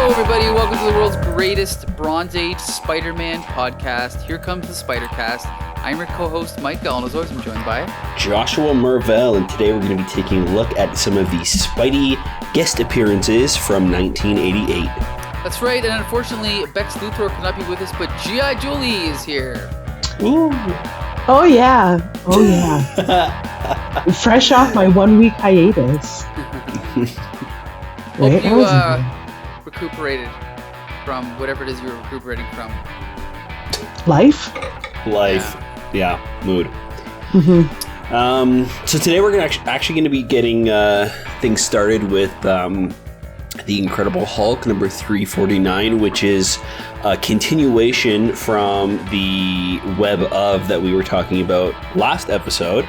everybody. Welcome to the world's greatest Bronze Age Spider-Man podcast. Here comes the Spider-Cast. I'm your co-host, Mike Cullen. As always, I'm joined by Joshua Mervell, and today we're going to be taking a look at some of the Spidey guest appearances from 1988. That's right, and unfortunately, Bex Luthor could not be with us, but G.I. Julie is here. Ooh. Oh yeah. Fresh off my 1 week hiatus. Hope you recuperated from whatever it is you were recuperating from. Life. Yeah, mood. Mm-hmm. So today we're actually going to be getting things started with The Incredible Hulk number 349, which is a continuation from the web of that we were talking about last episode.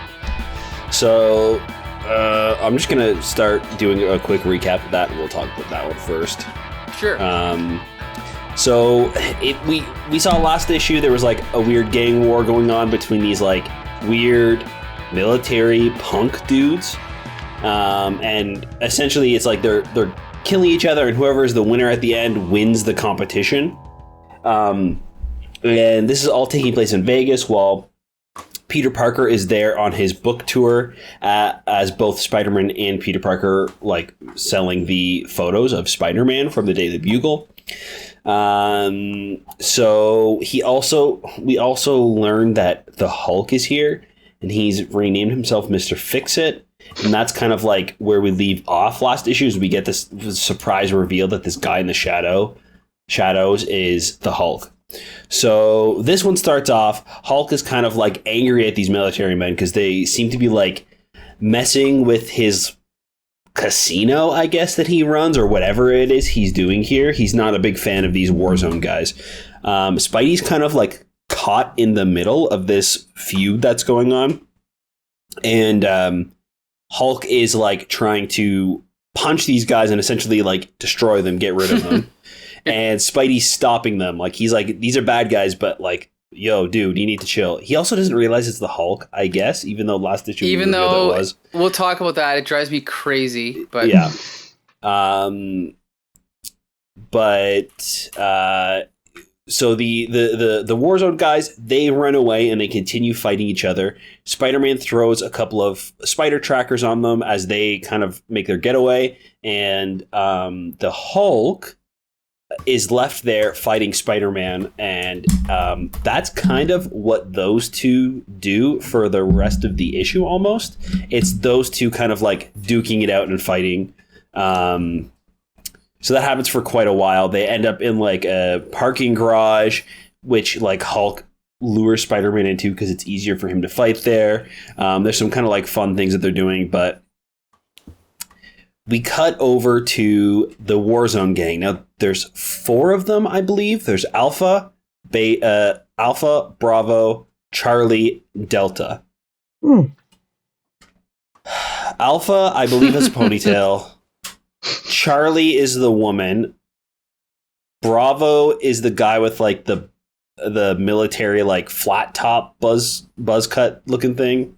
So I'm just going to start doing a quick recap of that, and we'll talk about that one first. Sure. So we saw last issue there was like a weird gang war going on between these like weird military punk dudes, and essentially it's like they're killing each other, and whoever is the winner at the end wins the competition. And this is all taking place in Vegas while Peter Parker is there on his book tour as both Spider-Man and Peter Parker, like selling the photos of Spider-Man from the Daily Bugle. So we also learned that the Hulk is here, and he's renamed himself Mr. Fix-It. And that's kind of like where we leave off last issue, is we get this surprise reveal that this guy in the shadows is the Hulk. So this one starts off, Hulk is kind of like angry at these military men because they seem to be like messing with his casino, I guess, that he runs, or whatever it is he's doing here. He's not a big fan of these Warzone guys. Spidey's kind of like caught in the middle of this feud that's going on. And Hulk is like trying to punch these guys and essentially like destroy them, get rid of them. And Spidey's stopping them. Like, he's like, these are bad guys, but like, yo, dude, you need to chill. He also doesn't realize it's the Hulk, I guess, even though last issue even though it was. We'll talk about that. It drives me crazy, but yeah. So the Warzone guys, they run away and they continue fighting each other. Spider-Man throws a couple of spider trackers on them as they kind of make their getaway, and the Hulk is left there fighting Spider-Man, and that's kind of what those two do for the rest of the issue almost. It's those two kind of like duking it out and fighting. So that happens for quite a while. They end up in like a parking garage, which like Hulk lures Spider-Man into because it's easier for him to fight there. There's some kind of like fun things that they're doing, but we cut over to the Warzone Gang. Now, there's 4 of them, I believe. There's Alpha, Bravo, Charlie, Delta. Alpha, I believe, has a ponytail. Charlie is the woman. Bravo is the guy with like the military like flat top buzz cut looking thing.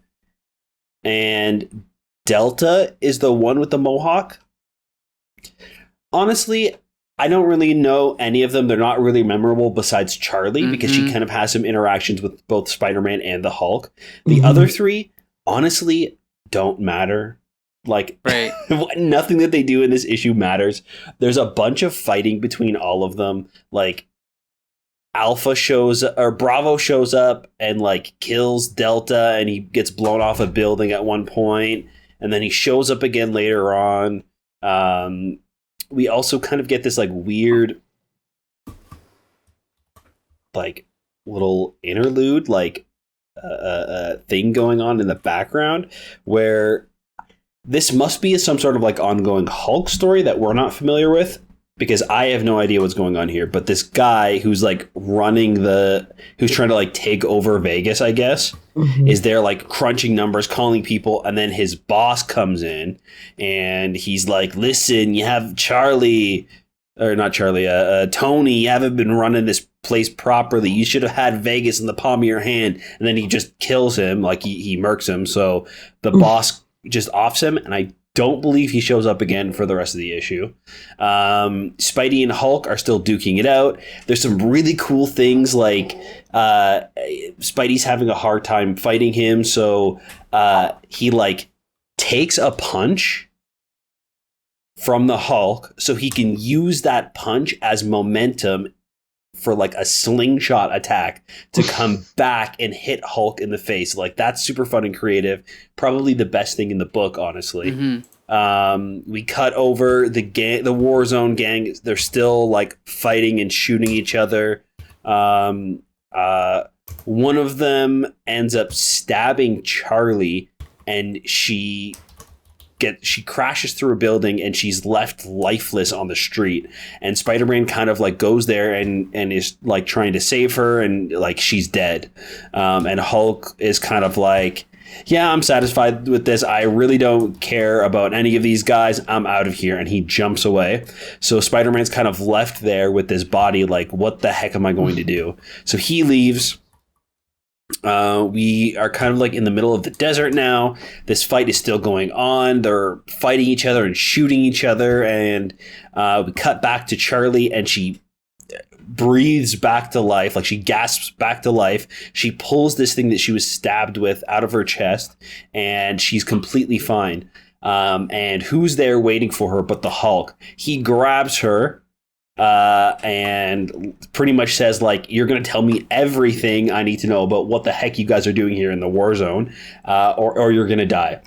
And Delta is the one with the mohawk. Honestly, I don't really know any of them. They're not really memorable besides Charlie, because she kind of has some interactions with both Spider-Man and the Hulk. The other 3, honestly, don't matter. Like, right. Nothing that they do in this issue matters. There's a bunch of fighting between all of them. Like, Bravo shows up and like kills Delta, and he gets blown off a building at one point. And then he shows up again later on. We also kind of get this like weird, like little interlude, like thing going on in the background, where this must be some sort of like ongoing Hulk story that we're not familiar with, because I have no idea what's going on here. But this guy who's like who's trying to like take over Vegas, I guess, is there like crunching numbers, calling people, and then his boss comes in and he's like, listen, you have Tony, you haven't been running this place properly. You should have had Vegas in the palm of your hand. And then he just kills him, like he murks him. So the boss just offs him, and I don't believe he shows up again for the rest of the issue. Spidey and Hulk are still duking it out. There's some really cool things like Spidey's having a hard time fighting him, so he like takes a punch from the Hulk so he can use that punch as momentum for like a slingshot attack to come back and hit Hulk in the face. Like, that's super fun and creative. Probably the best thing in the book, honestly. We cut over the Warzone Gang. They're still like fighting and shooting each other. One of them ends up stabbing Charlie, and she crashes through a building and she's left lifeless on the street, and Spider-Man kind of like goes there and is like trying to save her, and like she's dead. And Hulk is kind of like, yeah, I'm satisfied with this. I really don't care about any of these guys. I'm out of here. And he jumps away. So Spider-Man's kind of left there with this body like, what the heck am I going to do? So he leaves. We are kind of like in the middle of the desert now. This fight is still going on. They're fighting each other and shooting each other. And we cut back to Charlie, and she breathes back to life. Like, she gasps back to life. She pulls this thing that she was stabbed with out of her chest, and she's completely fine. And who's there waiting for her but the Hulk? He grabs her and pretty much says, like, you're going to tell me everything I need to know about what the heck you guys are doing here in the war zone, or you're going to die.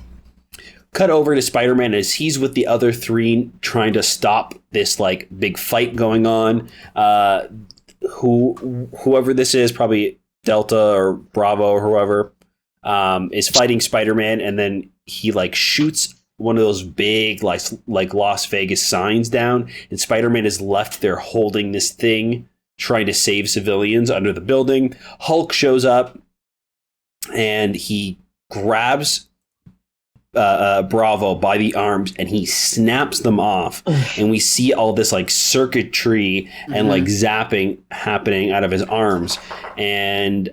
Cut over to Spider-Man as he's with the other three trying to stop this like big fight going on. Whoever this is, probably Delta or Bravo or whoever, is fighting Spider-Man, and then he like shoots one of those big like Las Vegas signs down, and Spider-Man is left there holding this thing, trying to save civilians under the building. Hulk shows up, and he grabs Bravo by the arms, and he snaps them off. And we see all this like circuitry and like zapping happening out of his arms. And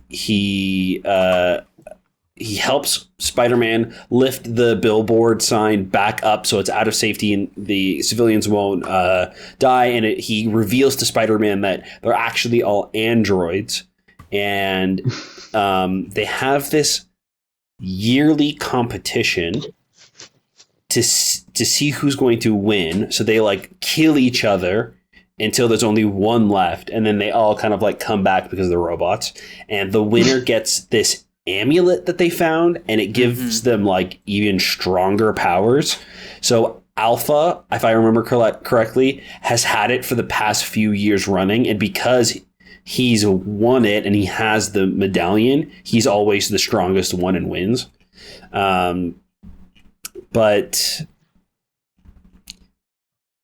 he helps Spider-Man lift the billboard sign back up so it's out of safety and the civilians won't die. And he reveals to Spider-Man that they're actually all androids, and they have this yearly competition to see who's going to win. So they like kill each other until there's only one left, and then they all kind of like come back because they're robots, and the winner gets this amulet that they found, and it gives them like even stronger powers. So Alpha, if I remember correctly, has had it for the past few years running, and because he's won it and he has the medallion, he's always the strongest one and wins. But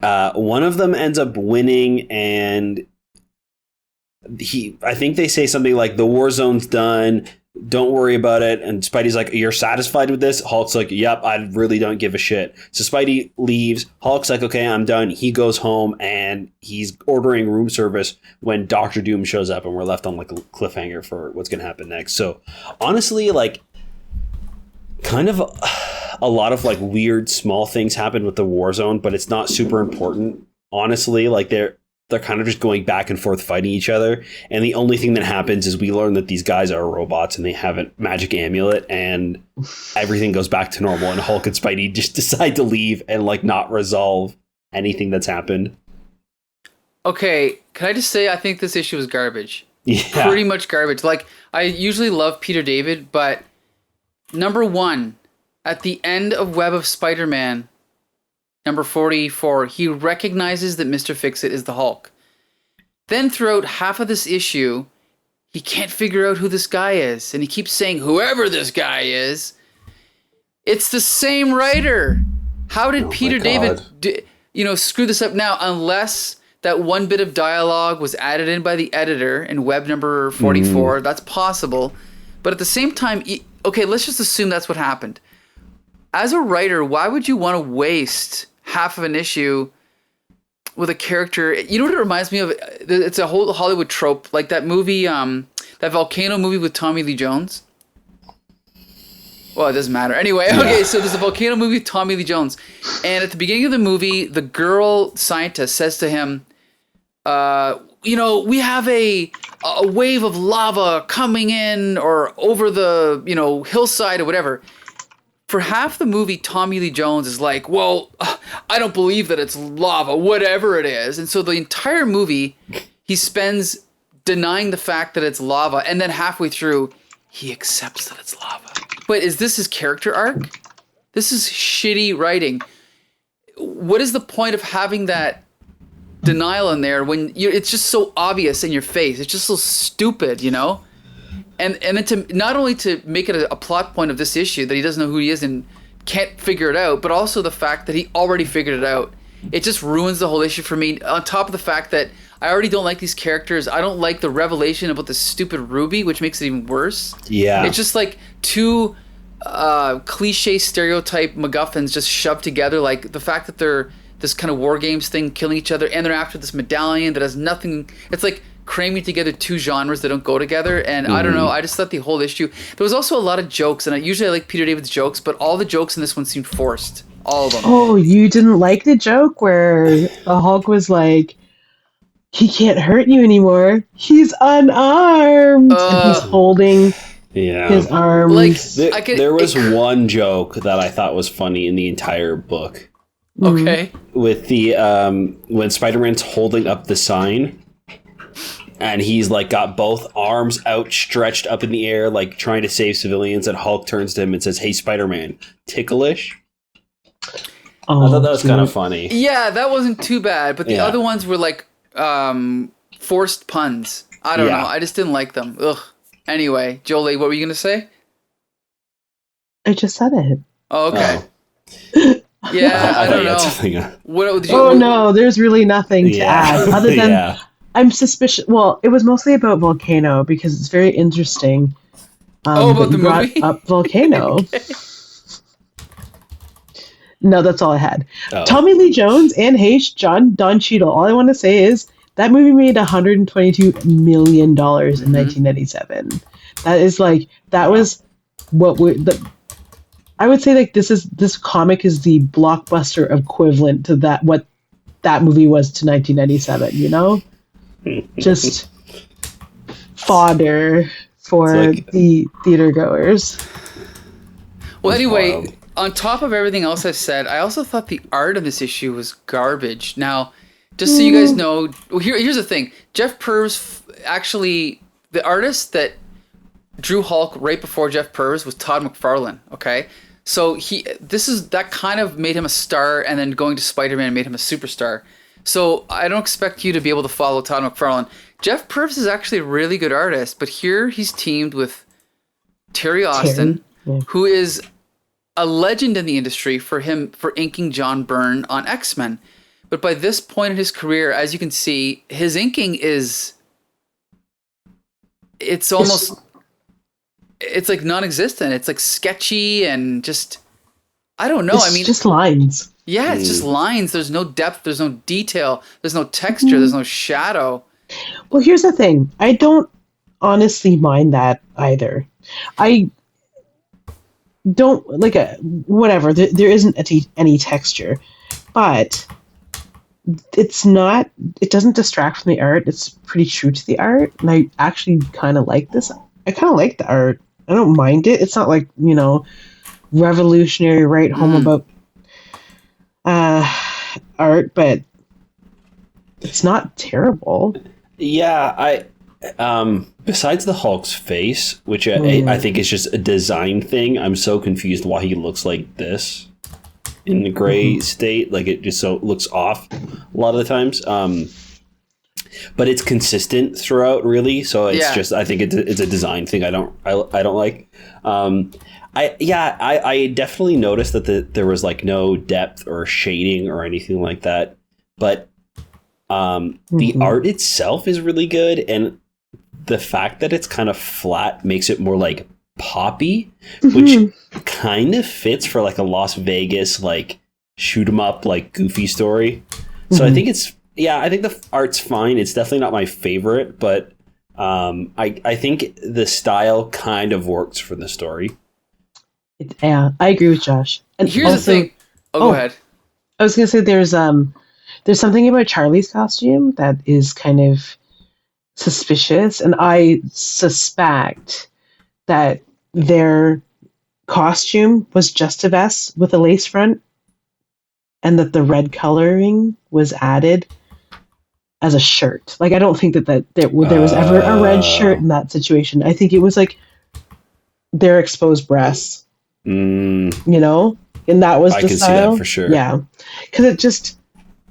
one of them ends up winning, and I think they say something like, the war zone's done, don't worry about it. And Spidey's like, you're satisfied with this? Hulk's like, yep, I really don't give a shit. So Spidey leaves. Hulk's like, okay, I'm done. He goes home, and he's ordering room service when Doctor Doom shows up, and we're left on like a cliffhanger for what's going to happen next. So honestly, like, kind of a lot of like weird small things happen with the war zone, but it's not super important. Honestly, like they're kind of just going back and forth fighting each other. And the only thing that happens is we learn that these guys are robots and they have a magic amulet, and everything goes back to normal. And Hulk and Spidey just decide to leave and like not resolve anything that's happened. Okay, can I just say, I think this issue is garbage. Yeah. Pretty much garbage. Like, I usually love Peter David, but number one, at the end of Web of Spider-Man, number 44, he recognizes that Mr. Fix-It is the Hulk. Then throughout half of this issue, he can't figure out who this guy is. And he keeps saying, whoever this guy is, it's the same writer. How did Peter David, screw this up now? Unless that one bit of dialogue was added in by the editor in web number 44. That's possible. But at the same time, okay, let's just assume that's what happened. As a writer, why would you want to waste half of an issue with a character? You know what it reminds me of? It's a whole Hollywood trope, like that movie, that volcano movie with Tommy Lee Jones. Well, it doesn't matter. Anyway, okay, so there's a volcano movie with Tommy Lee Jones. And at the beginning of the movie, the girl scientist says to him, we have a wave of lava coming in or over the, hillside or whatever. For half the movie, Tommy Lee Jones is like, well, I don't believe that it's lava, whatever it is. And so the entire movie, he spends denying the fact that it's lava. And then halfway through, he accepts that it's lava. But is this his character arc? This is shitty writing. What is the point of having that denial in there when it's just so obvious in your face? It's just so stupid, And then to not only to make it a plot point of this issue that he doesn't know who he is and can't figure it out, but also the fact that he already figured it out. It just ruins the whole issue for me. On top of the fact that I already don't like these characters. I don't like the revelation about this stupid Ruby, which makes it even worse. Yeah. It's just like two cliche stereotype MacGuffins just shoved together. Like the fact that they're this kind of war games thing, killing each other, and they're after this medallion that has nothing. It's like cramming together two genres that don't go together. And I don't know. I just thought the whole issue. There was also a lot of jokes, and usually I like Peter David's jokes, but all the jokes in this one seemed forced. All of them. Oh, you didn't like the joke where the Hulk was like, he can't hurt you anymore. He's unarmed. And he's holding his arms. Like there was one joke that I thought was funny in the entire book. Okay. With the when Spider-Man's holding up the sign and he's like got both arms outstretched up in the air, like trying to save civilians, and Hulk turns to him and says, "Hey, Spider-Man, ticklish?" I thought that was kind of funny. Yeah, that wasn't too bad, but the other ones were like forced puns. I don't know. I just didn't like them. Ugh. Anyway, Jolie, what were you gonna say? I just said it. Oh, okay. Yeah, I don't know. No, there's really nothing to add other than I'm suspicious. Well, it was mostly about Volcano because it's very interesting. About the movie? Up Volcano. Okay. No, that's all I had. Oh. Tommy Lee Jones, Anne Heche, Don Cheadle. All I want to say is that movie made $122 million in 1997. That is like, that was what I would say like this comic is the blockbuster equivalent to what that movie was to 1997, Just fodder for the theater goers. Well, anyway, on top of everything else I've said, I also thought the art of this issue was garbage. Now, just so you guys know, here's the thing. Jeff Purves, actually, the artist that drew Hulk right before Jeff Purves was Todd McFarlane, okay? So that kind of made him a star, and then going to Spider-Man made him a superstar. So I don't expect you to be able to follow Todd McFarlane. Jeff Purves is actually a really good artist, but here he's teamed with Terry Austin, who is a legend in the industry for inking John Byrne on X-Men. But by this point in his career, as you can see, his inking it's like non-existent. It's like sketchy and just, I don't know. It's just lines. Yeah, it's just lines. There's no depth. There's no detail. There's no texture. There's no shadow. Well, here's the thing. I don't honestly mind that either. I don't like whatever. There isn't any texture, but it doesn't distract from the art. It's pretty true to the art, and I actually kind of like this. I kind of like the art. I don't mind it. It's not like, revolutionary right home about art, but it's not terrible. Yeah, besides the Hulk's face, which I think is just a design thing, I'm so confused why he looks like this in the gray state. Like, it just so looks off a lot of the times. But it's consistent throughout, really. So it's just, I think it's a design thing. I don't like. I definitely noticed that there was like no depth or shading or anything like that. But the art itself is really good, and the fact that it's kind of flat makes it more like poppy, which kind of fits for like a Las Vegas like shoot 'em up like goofy story. So I think I think the art's fine. It's definitely not my favorite, but I think the style kind of works for the story. Yeah, I agree with Josh. And Here's also, the thing. Oh, go ahead. I was gonna say there's something about Charlie's costume that is kind of suspicious, and I suspect that their costume was just a vest with a lace front, and that the red coloring was added as a shirt. Like, I don't think that there was ever a red shirt in that situation. I think it was like their exposed breasts, you know, and that was I the can style. see that for sure. Yeah, because it just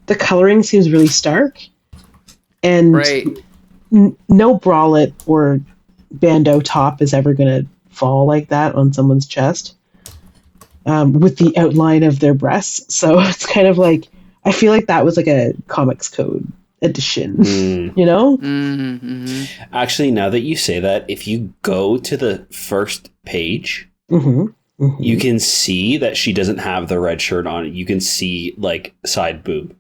the coloring seems really stark, and Right. no bralette or bandeau top is ever going to fall like that on someone's chest with the outline of their breasts. So it's kind of like, I feel like that was like a Comics Code edition, you know? Mm-hmm. Actually, now that you say that, if you go to the first page, you can see that she doesn't have the red shirt on. You can see like side boob.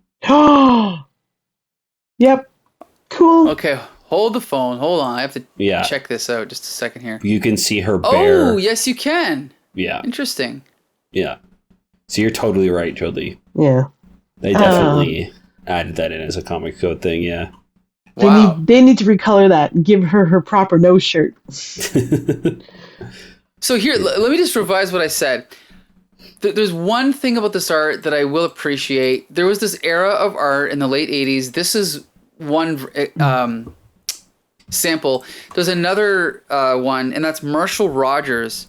Yep. Cool. Okay, hold the phone. Hold on. I have to Yeah. check this out just a second here. You can see her bare. Oh, yes, you can. Yeah. Interesting. Yeah. So you're totally right, Jolie. Yeah. They definitely added that in as a comic code thing, yeah. Wow. They need to recolor that and give her her proper nose shirt. So here, let me just revise what I said. There's one thing about this art that I will appreciate. There was this era of art in the late 80s. This is one sample. There's another one, and that's Marshall Rogers,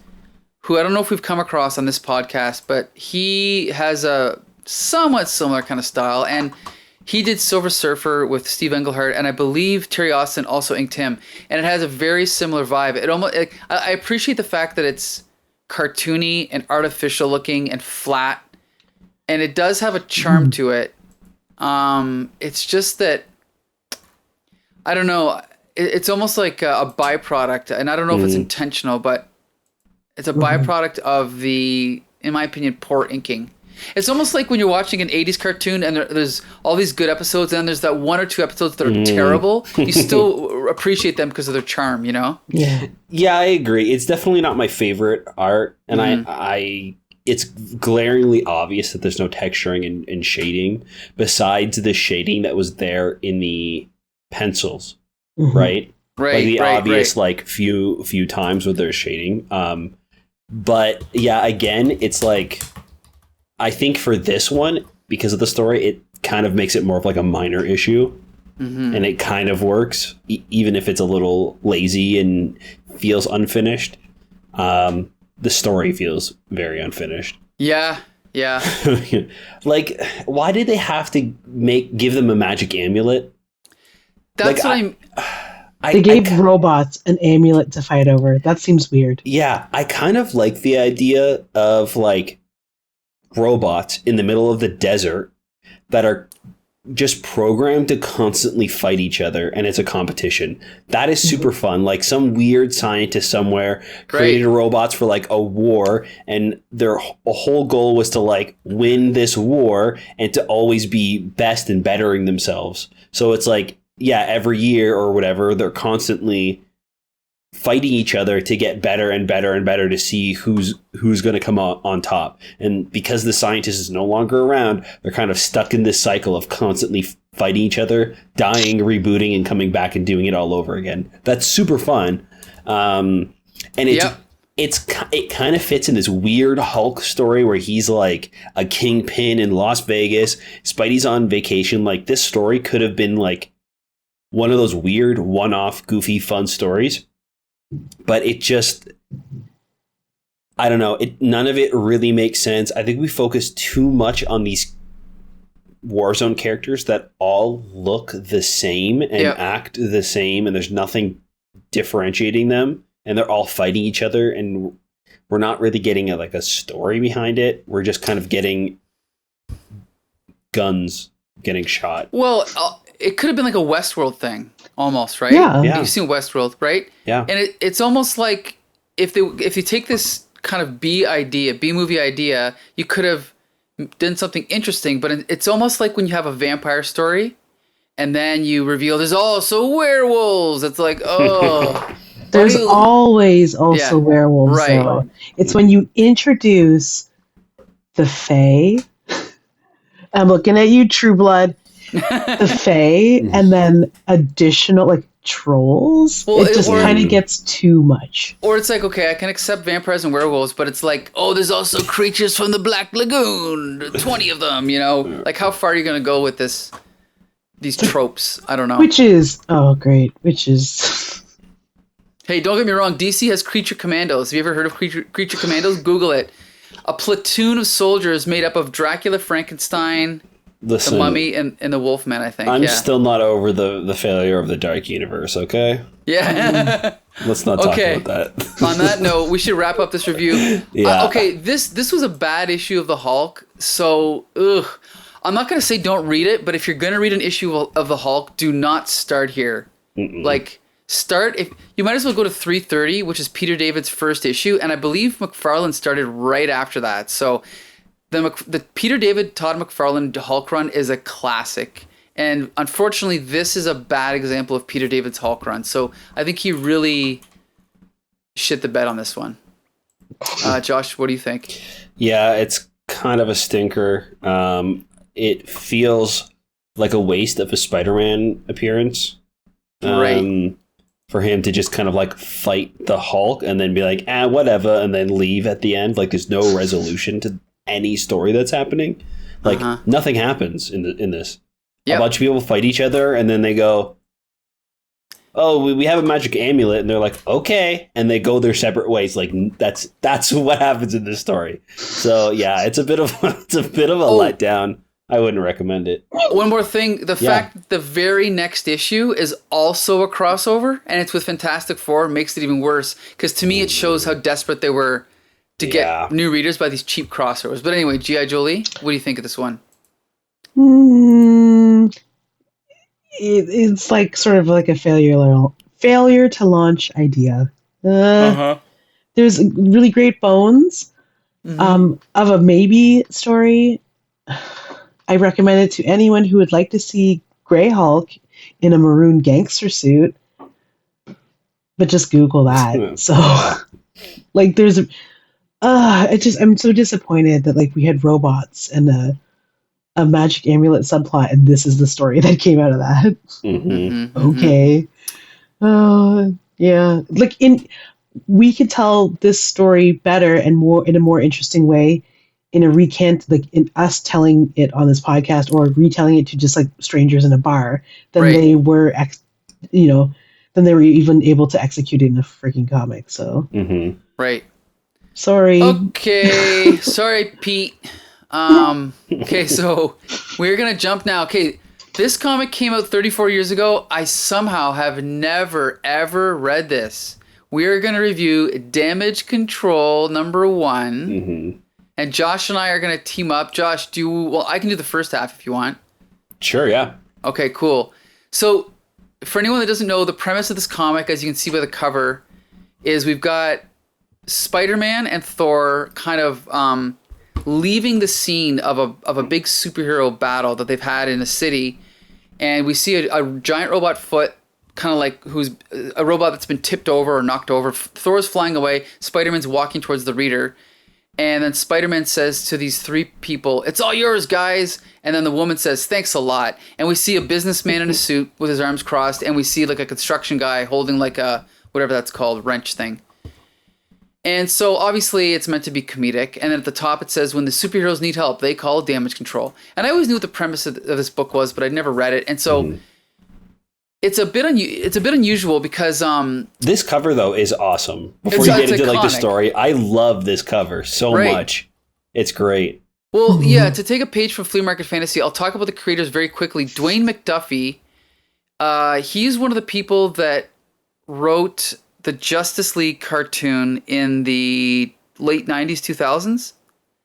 who I don't know if we've come across on this podcast, but he has a somewhat similar kind of style. And he did Silver Surfer with Steve Englehart, and I believe Terry Austin also inked him. And it has a very similar vibe. It almost I appreciate the fact that it's cartoony and artificial looking and flat, and it does have a charm to it. It's just that I don't know. It's almost like a byproduct, and I don't know if it's intentional, but it's a byproduct of the, in my opinion, poor inking. It's almost like when you're watching an 80s cartoon and there's all these good episodes, and then there's that one or two episodes that are terrible. You still appreciate them because of their charm, you know? Yeah. Yeah, I agree. It's definitely not my favorite art, and I it's glaringly obvious that there's no texturing and shading besides the shading that was there in the pencils, right? Right. Like the obvious right. like few times with their shading. But yeah, again, it's like, I think for this one, because of the story, it kind of makes it more of like a minor issue. And it kind of works, even if it's a little lazy and feels unfinished. The story feels very unfinished. Yeah. Like, why did they have to give them a magic amulet? That's like, what They gave robots an amulet to fight over. That seems weird. Yeah, I kind of like the idea of like robots in the middle of the desert that are just programmed to constantly fight each other, and it's a competition. That is super fun. Like some weird scientist somewhere created robots for like a war, and their whole goal was to like win this war and to always be best and bettering themselves. So it's like, yeah, every year or whatever, they're constantly fighting each other to get better and better and better to see who's going to come on top. And because the scientist is no longer around, they're kind of stuck in this cycle of constantly fighting each other, dying, rebooting, and coming back and doing it all over again. That's super fun. And it kind of fits in this weird Hulk story where he's like a kingpin in Las Vegas. Spidey's on vacation. Like, this story could have been like one of those weird one-off goofy fun stories. But it just, I don't know. None of it really makes sense. I think we focus too much on these Warzone characters that all look the same and act the same, and there's nothing differentiating them, and they're all fighting each other, and we're not really getting a story behind it. We're just kind of getting guns getting shot. Well, it could have been like a Westworld thing, almost, right? Yeah. You've seen Westworld, right? Yeah. And it's almost like if you take this kind of B movie idea, you could have done something interesting. But it's almost like when you have a vampire story, and then you reveal there's also werewolves. It's like, oh, There's do you- always also Yeah, werewolves, right. though. It's when you introduce the Fae. I'm looking at you, True Blood. The Fae, and then additional, like, trolls. Well, it just or- kind of gets too much. Or it's like, okay, I can accept vampires and werewolves, but it's like, oh, there's also creatures from the Black Lagoon, 20 of them, you know? Like, how far are you going to go with these tropes? I don't know. Witches. Oh, great. Witches. Hey, don't get me wrong, DC has creature commandos. Have you ever heard of creature commandos? Google it. A platoon of soldiers made up of Dracula, Frankenstein, Listen, the Mummy, and the Wolfman, I think. I'm yeah. still not over the failure of the Dark Universe, okay? Yeah. Let's not talk Okay. about that. On that note, we should wrap up this review. Yeah. Okay, this was a bad issue of the Hulk, so I'm not gonna say don't read it, but if you're gonna read an issue of the Hulk, do not start here. Like, start if you might as well go to 330, which is Peter David's first issue, and I believe McFarlane started right after that. So the Peter David Todd McFarlane Hulk run is a classic. And unfortunately, this is a bad example of Peter David's Hulk run. So I think he really shit the bed on this one. Josh, what do you think? Yeah, it's kind of a stinker. It feels like a waste of a Spider-Man appearance. Right. For him to just kind of like fight the Hulk and then be like, whatever, and then leave at the end. Like, there's no resolution to any story that's happening. Like, nothing happens in this. Yep. A bunch of people fight each other, and then they go, oh, we have a magic amulet, and they're like, okay, and they go their separate ways. Like, that's what happens in this story. So yeah, it's a bit of a letdown. I wouldn't recommend it. One more thing, the fact that the very next issue is also a crossover, and it's with Fantastic Four, makes it even worse, because to me it shows how desperate they were to get new readers by these cheap crossovers. But anyway, G.I. Jolie, what do you think of this one? It's like sort of like a failure to launch idea. There's really great bones of a maybe story. I recommend it to anyone who would like to see Grey Hulk in a maroon gangster suit. But just Google that. So, like, there's I'm so disappointed that, like, we had robots and a magic amulet subplot, and this is the story that came out of that. Okay. Yeah. Like, we could tell this story better and more in a more interesting way in a recant, like in us telling it on this podcast or retelling it to just like strangers in a bar than they were, than they were even able to execute it in a freaking comic. So, Right. Sorry. Okay. Sorry, Pete. Okay, so we're gonna jump now. Okay, this comic came out 34 years ago. I somehow have never ever read this. We're gonna review Damage Control #1, and Josh and I are gonna team up. Josh, I can do the first half if you want. Sure, yeah. Okay, cool. So, for anyone that doesn't know, the premise of this comic, as you can see by the cover, is we've got Spider-Man and Thor kind of leaving the scene of a big superhero battle that they've had in a city, and we see a giant robot foot, kind of like who's a robot that's been tipped over or knocked over. Thor's flying away. Spider-Man's walking towards the reader, and then Spider-Man says to these three people, "It's all yours, guys." And then the woman says, "Thanks a lot." And we see a businessman in a suit with his arms crossed, and we see like a construction guy holding like a whatever that's called, wrench thing. And so obviously it's meant to be comedic. And then at the top it says, when the superheroes need help, they call Damage Control. And I always knew what the premise of this book was, but I'd never read it. And so it's a bit unusual because this cover though is awesome. Before you get into like the story, I love this cover so much. It's great. Well, yeah, to take a page from Flea Market Fantasy, I'll talk about the creators very quickly. Dwayne Mcduffie, he's one of the people that wrote the Justice League cartoon in the late 90s, 2000s.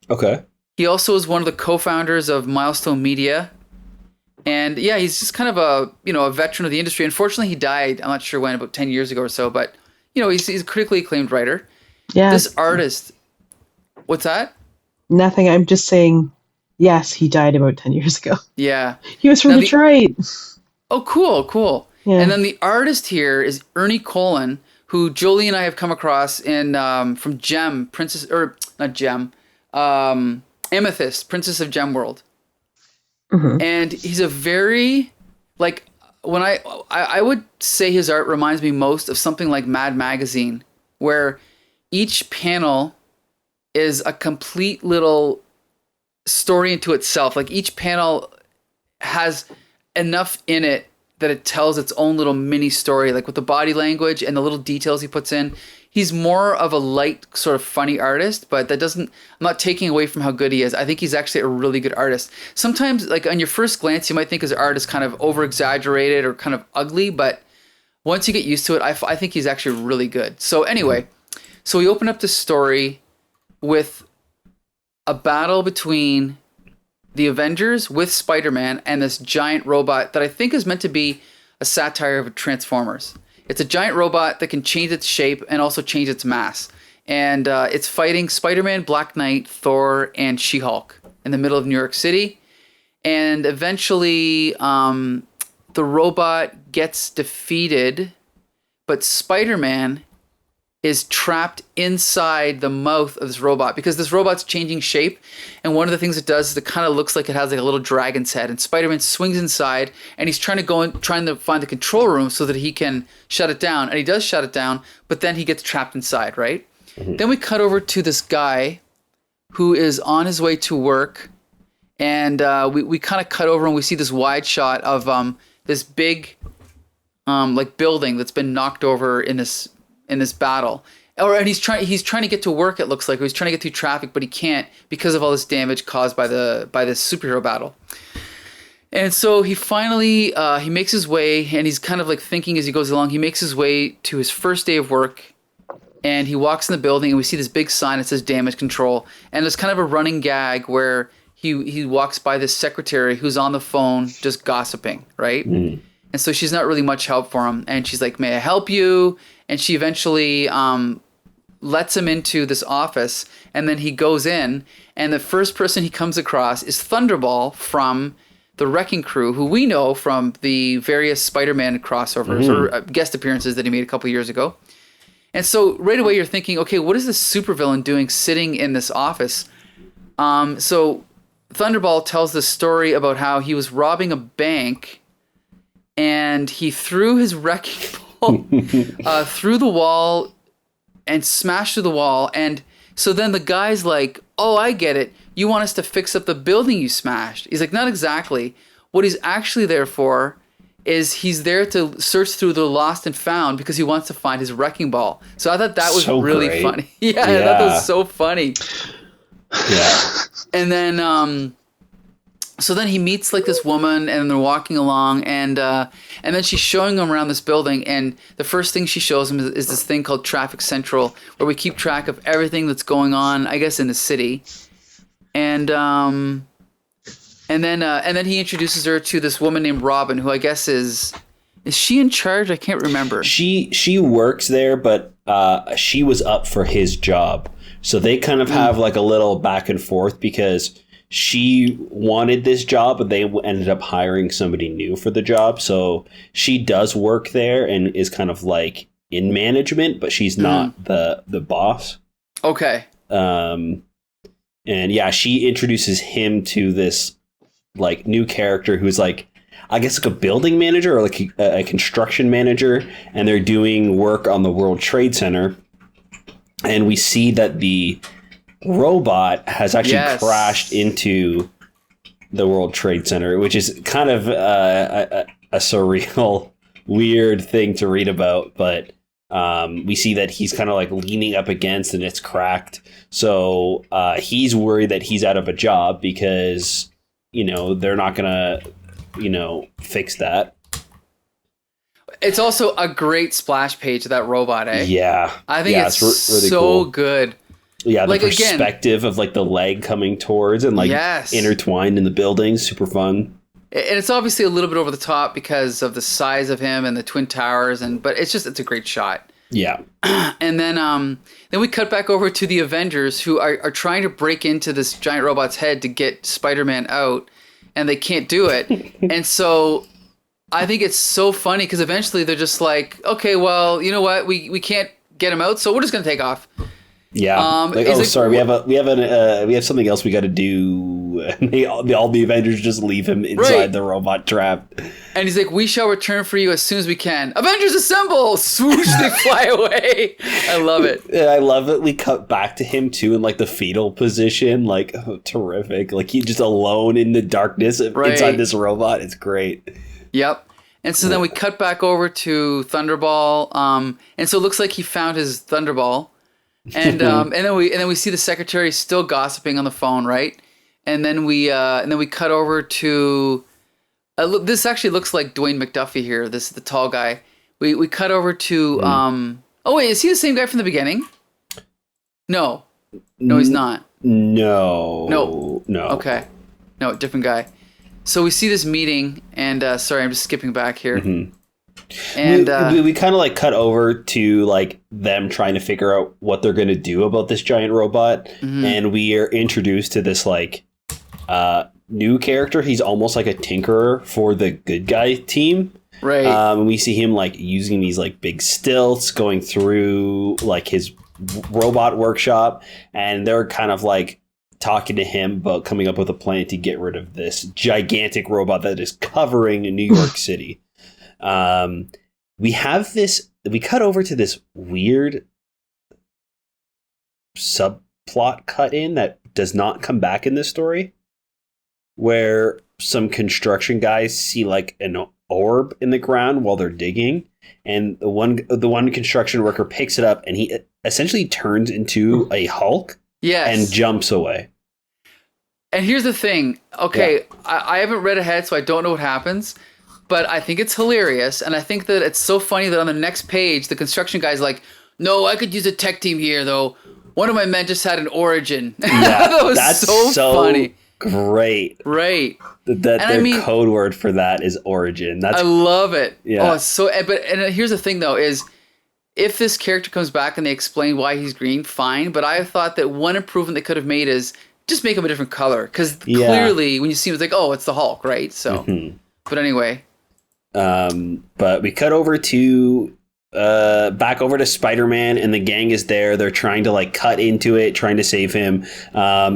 Okay. He also is one of the co-founders of Milestone Media. And yeah, he's just kind of a veteran of the industry. Unfortunately, he died, I'm not sure when, about 10 years ago or so, but he's a critically acclaimed writer. Yeah. This artist, what's that? Nothing. I'm just saying, yes, he died about 10 years ago. Yeah. He was from Detroit. Oh, cool. Yeah. And then the artist here is Ernie Cullen, who Jolie and I have come across in from Gem, Princess, or not Gem, Amethyst, Princess of Gemworld. Mhm. And he's a very, like, when I would say his art reminds me most of something like Mad Magazine, where each panel is a complete little story into itself. Like each panel has enough in it that it tells its own little mini story, like with the body language and the little details he puts in. He's more of a light, sort of funny artist, but that doesn't, I'm not taking away from how good he is. I think he's actually a really good artist. Sometimes, like on your first glance, you might think his art is kind of over exaggerated or kind of ugly, but once you get used to it, I think he's actually really good. So anyway, so we open up the story with a battle between the Avengers with Spider-Man and this giant robot that I think is meant to be a satire of Transformers. It's a giant robot that can change its shape and also change its mass. And it's fighting Spider-Man, Black Knight, Thor, and She-Hulk in the middle of New York City. And eventually the robot gets defeated, but Spider-Man is trapped inside the mouth of this robot because this robot's changing shape. And one of the things it does is it kind of looks like it has like a little dragon's head. And Spider-Man swings inside and he's trying to find the control room so that he can shut it down. And he does shut it down, but then he gets trapped inside, right? Mm-hmm. Then we cut over to this guy who is on his way to work. And we kind of cut over and we see this wide shot of this big like building that's been knocked over in this battle. And he's trying to get to work, it looks like, or he's trying to get through traffic, but he can't because of all this damage caused by this superhero battle. And so he finally he makes his way, and he's kind of like thinking as he goes along, he makes his way to his first day of work, and he walks in the building, and we see this big sign that says damage control. And there's kind of a running gag where he walks by this secretary who's on the phone just gossiping, right? Mm. And so she's not really much help for him. And she's like, "May I help you?" And she eventually lets him into this office. And then he goes in. And the first person he comes across is Thunderball from the Wrecking Crew, who we know from the various Spider-Man crossovers or guest appearances that he made a couple years ago. And so right away you're thinking, okay, what is this supervillain doing sitting in this office? So Thunderball tells this story about how he was robbing a bank and he threw his wrecking ball through the wall and smashed through the wall. And so then the guy's like, "Oh, I get it. You want us to fix up the building you smashed." He's like, "Not exactly. What he's actually there for is he's there to search through the lost and found because he wants to find his wrecking ball." So I thought that was so really great. Funny. Yeah, I thought that was so funny. Yeah. And then so then he meets like this woman and they're walking along and then she's showing him around this building, and the first thing she shows him is this thing called Traffic Central, where we keep track of everything that's going on, I guess, in the city. And then he introduces her to this woman named Robin, who I guess is she in charge? I can't remember. She works there, but she was up for his job. So they kind of have like a little back and forth because she wanted this job, but they ended up hiring somebody new for the job. So she does work there and is kind of like in management, but she's not the boss. Okay. And yeah, she introduces him to this like new character who's like, I guess like a building manager or like a construction manager, and they're doing work on the World Trade Center. And we see that the robot has actually crashed into the World Trade Center, which is kind of a surreal, weird thing to read about. But we see that he's kind of like leaning up against and it's cracked. So he's worried that he's out of a job because, they're not going to, fix that. It's also a great splash page of that robot, eh? Yeah. I think it's really so cool. Good. Yeah, the perspective of like the leg coming towards and like intertwined in the building, super fun. And it's obviously a little bit over the top because of the size of him and the Twin Towers, but it's a great shot. Yeah. And then we cut back over to the Avengers, who are trying to break into this giant robot's head to get Spider-Man out, and they can't do it. And so I think it's so funny because eventually they're just like, okay, well, you know what? We can't get him out, so we're just going to take off. Yeah. Sorry, we have something else we got to do. And all the Avengers just leave him inside the robot trap. And he's like, we shall return for you as soon as we can. Avengers assemble! Swoosh, they fly away. I love it. Yeah, I love it. We cut back to him too in like the fetal position. Like, terrific. Like he's just alone in the darkness inside this robot. It's great. Yep. And so then we cut back over to Thunderball. And so it looks like he found his Thunderball. And then we see the secretary still gossiping on the phone, right? And then we cut over to this actually looks like Dwayne Mcduffie here. This is the tall guy. We cut over to oh wait, is he the same guy from the beginning? No, he's not. No. Okay, no, different guy. So we see this meeting, and sorry, I'm just skipping back here. Mm-hmm. And we kind of like cut over to like them trying to figure out what they're going to do about this giant robot, and we are introduced to this like new character. He's almost like a tinkerer for the good guy team, right? And we see him like using these like big stilts going through like his robot workshop, and they're kind of like talking to him about coming up with a plan to get rid of this gigantic robot that is covering New York City. We cut over to this weird subplot cut in that does not come back in this story, where some construction guys see like an orb in the ground while they're digging, and the one construction worker picks it up and he essentially turns into a Hulk. Yes. And jumps away. And here's the thing. Okay, I haven't read ahead, so I don't know what happens. But I think it's hilarious, and I think that it's so funny that on the next page, the construction guy's like, no, I could use a tech team here, though. One of my men just had an origin. Yeah, that was that's so funny. Great. Right. Their code word for that is origin. I love it. Yeah. Oh, it's so. And here's the thing, though, is if this character comes back and they explain why he's green, fine. But I thought that one improvement they could have made is just make him a different color. Because clearly, when you see him, it's like, oh, it's the Hulk, right? So, but anyway. But we cut over to back over to Spider-Man, and the gang is there. They're trying to like cut into it, trying to save him.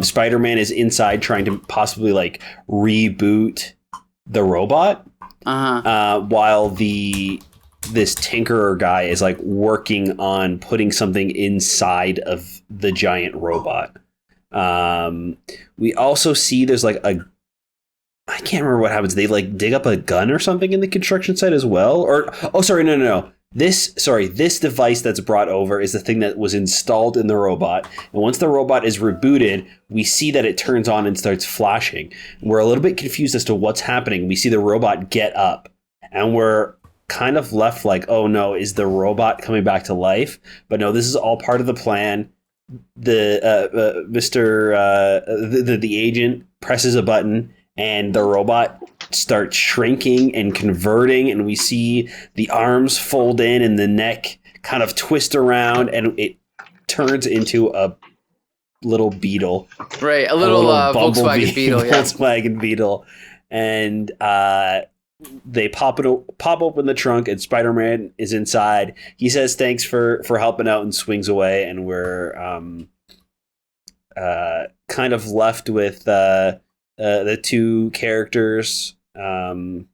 Spider-Man is inside trying to possibly like reboot the robot, while this tinkerer guy is like working on putting something inside of the giant robot. We also see there's like I can't remember what happens. They like dig up a gun or something in the construction site as well. No. This device that's brought over is the thing that was installed in the robot. And once the robot is rebooted, we see that it turns on and starts flashing. We're a little bit confused as to what's happening. We see the robot get up, and we're kind of left like, oh no, is the robot coming back to life? But no, this is all part of the plan. The agent presses a button, and the robot starts shrinking and converting, and we see the arms fold in and the neck kind of twist around, and it turns into a little beetle. Right, a little Volkswagen Beetle. Yeah. Volkswagen Beetle. And they pop open the trunk, and Spider-Man is inside. He says thanks for helping out and swings away, and we're kind of left with the two characters, the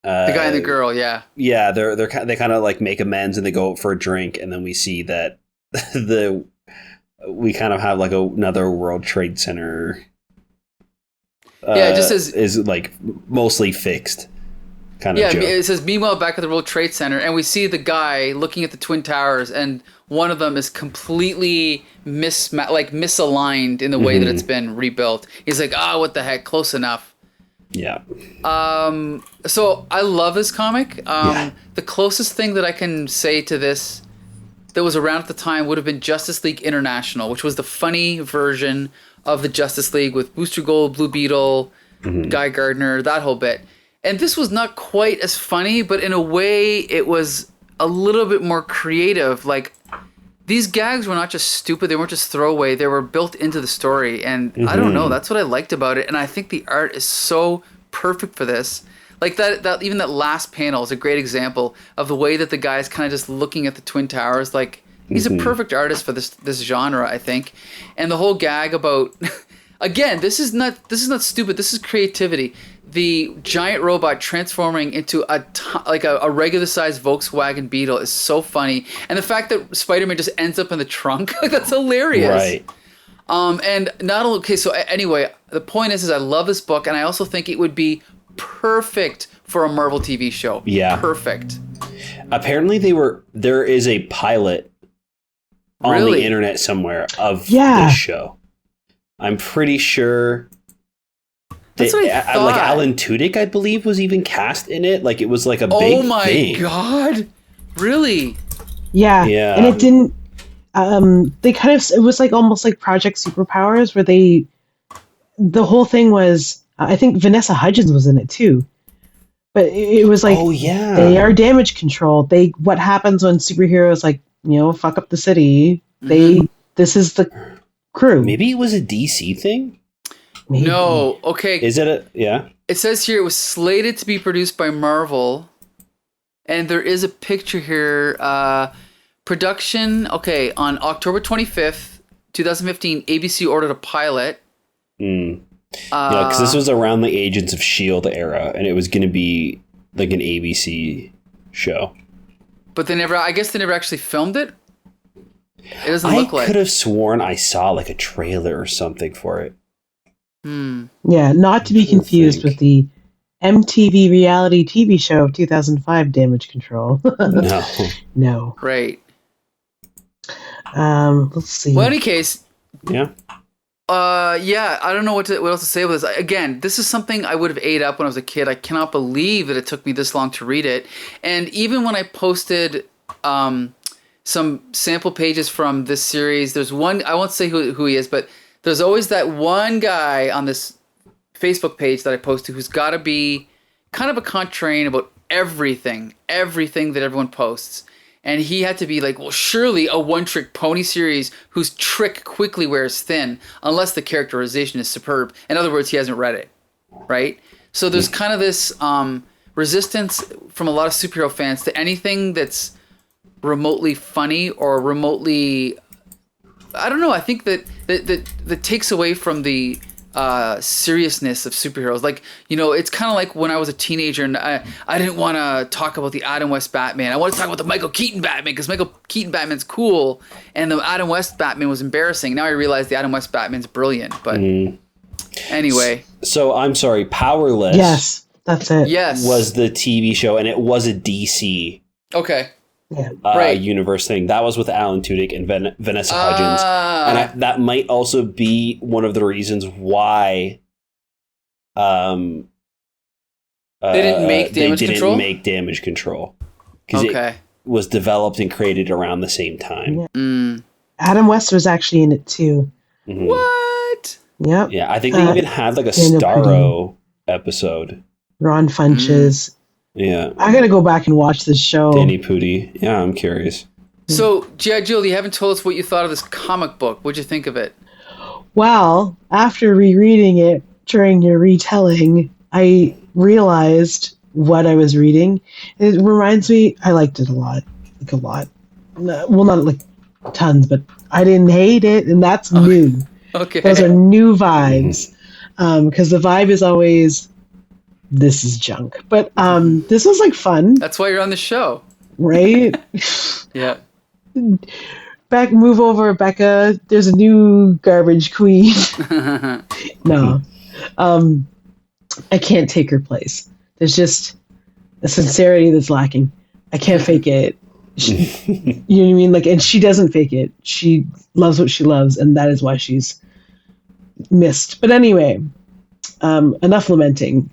guy and the girl, yeah, they kind of like make amends, and they go out for a drink, and then we see that we kind of have like another World Trade Center. It just says is like mostly fixed. Kind of joke. It says meanwhile back at the World Trade Center, and we see the guy looking at the Twin Towers, and one of them is completely misaligned in the way that it's been rebuilt. He's like, what the heck, close enough. Yeah. So I love this comic. The closest thing that I can say to this that was around at the time would have been Justice League International, which was the funny version of the Justice League with Booster Gold, Blue Beetle, Guy Gardner, that whole bit. And this was not quite as funny, but in a way it was a little bit more creative. Like, these gags were not just stupid, they weren't just throwaway, they were built into the story. And I don't know, that's what I liked about it. And I think the art is so perfect for this. Like that even that last panel is a great example of the way that the guy's kind of just looking at the Twin Towers. Like he's a perfect artist for this genre, I think. And the whole gag about again, this is not stupid. This is creativity. The giant robot transforming into a regular sized Volkswagen Beetle is so funny, and the fact that Spider-Man just ends up in the trunk, that's hilarious. Right. And not only, okay, so anyway, the point is I love this book, and I also think it would be perfect for a Marvel TV show. Yeah. Perfect. Apparently there is a pilot on the internet somewhere of this show. I'm pretty sure that's what I thought. Like Alan Tudyk, I believe, was even cast in it. Like it was like a big thing. Oh my god. Really? Yeah. And it didn't they kind of, it was like almost like Project Superpowers where the whole thing was, I think Vanessa Hudgens was in it too. But it was like, they are damage control. What happens when superheroes like, fuck up the city? This is the crew. Maybe it was a DC thing? Maybe. No. Okay. Is it It says here it was slated to be produced by Marvel. And there is a picture here. Production, on October 25th, 2015, ABC ordered a pilot. Yeah, because this was around the Agents of S.H.I.E.L.D. era, and it was going to be like an ABC show. But I guess they never actually filmed it? It doesn't look like. I could have sworn I saw like a trailer or something for it. Yeah, not to be confused with the MTV reality TV show of 2005, Damage Control. No. Right. Let's see. Well, in any case. Yeah. I don't know what else to say about this. Again, this is something I would have ate up when I was a kid. I cannot believe that it took me this long to read it. And even when I posted some sample pages from this series, there's one, I won't say who he is, but there's always that one guy on this Facebook page that I post to who's got to be kind of a contrarian about everything that everyone posts. And he had to be like, well, surely a one-trick pony series whose trick quickly wears thin, unless the characterization is superb. In other words, he hasn't read it, right? So there's kind of this resistance from a lot of superhero fans to anything that's remotely funny or remotely, I don't know. I think that takes away from the seriousness of superheroes. Like, it's kind of like when I was a teenager and I didn't want to talk about the Adam West Batman. I want to talk about the Michael Keaton Batman because Michael Keaton Batman's cool and the Adam West Batman was embarrassing. Now I realize the Adam West Batman's brilliant. But anyway. So I'm sorry, Powerless. Yes, that's it. Yes. Was the TV show, and it was a DC. Okay. Universe thing. That was with Alan Tudyk and Vanessa Hudgens. And that might also be one of the reasons why they didn't make Damage Control. Because it was developed and created around the same time. Yeah. Adam West was actually in it too. Mm-hmm. What? Yep. Yeah, I think they even had like a Starro episode. Ron Funches. Yeah. I gotta go back and watch this show. Danny Pudi. Yeah, I'm curious. So, G.I. Jill, you haven't told us what you thought of this comic book. What'd you think of it? Well, after rereading it during your retelling, I realized what I was reading. It reminds me, I liked it a lot. Like a lot. Well, not like tons, but I didn't hate it, and that's new. Okay. Those are new vibes. Because the vibe is always, this is junk. But this was like fun. That's why you're on the show. Right? Yeah. Move over, Becca. There's a new garbage queen. No. I can't take her place. There's just a sincerity that's lacking. I can't fake it. You know what I mean? Like, and she doesn't fake it. She loves what she loves, and that is why she's missed. But anyway, enough lamenting.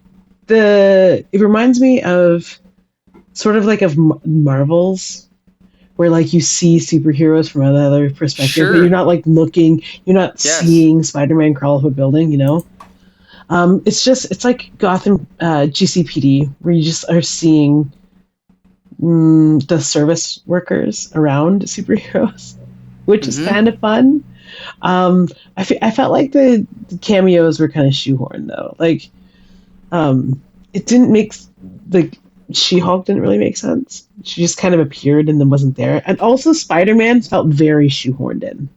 It reminds me of sort of like of Marvel's, where like you see superheroes from another perspective, but you're not like looking, you're not seeing Spider-Man crawl up a building, It's like Gotham GCPD, where you just are seeing the service workers around superheroes, which is kind of fun. I felt like the cameos were kind of shoehorned though. Like, it didn't make like She-Hulk didn't really make sense. She just kind of appeared and then wasn't there. And also Spider-Man felt very shoehorned in.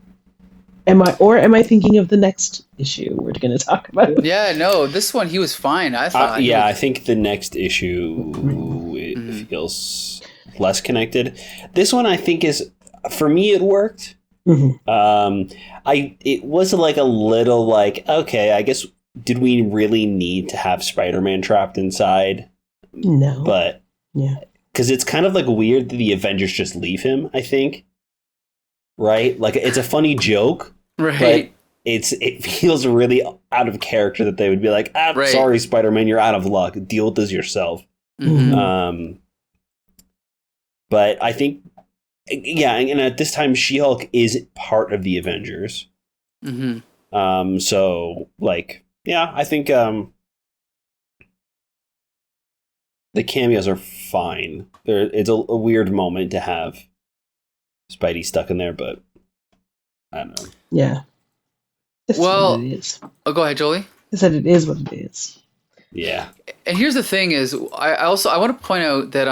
Am I thinking of the next issue we're going to talk about? Yeah, no, this one he was fine. I thought. I think the next issue it feels less connected. This one I think is, for me, it worked. Mm-hmm. It was like a little like, okay, I guess, did we really need to have Spider-Man trapped inside? No, but yeah, because it's kind of like weird that the Avengers just leave him. I think, right? Like it's a funny joke. Right. But it feels really out of character that they would be like, Right. sorry, Spider-Man, you're out of luck. Deal with this yourself. Mhm. But I think, yeah, and at this time, She-Hulk is part of the Avengers. Mhm. So, like, yeah, I think the cameos are fine. It's a weird moment to have Spidey stuck in there, but I don't know. yeah. This Well- is what it is. Oh, go ahead, Jolie. I said it is what it is. Yeah. And here's the thing: is I want to point out that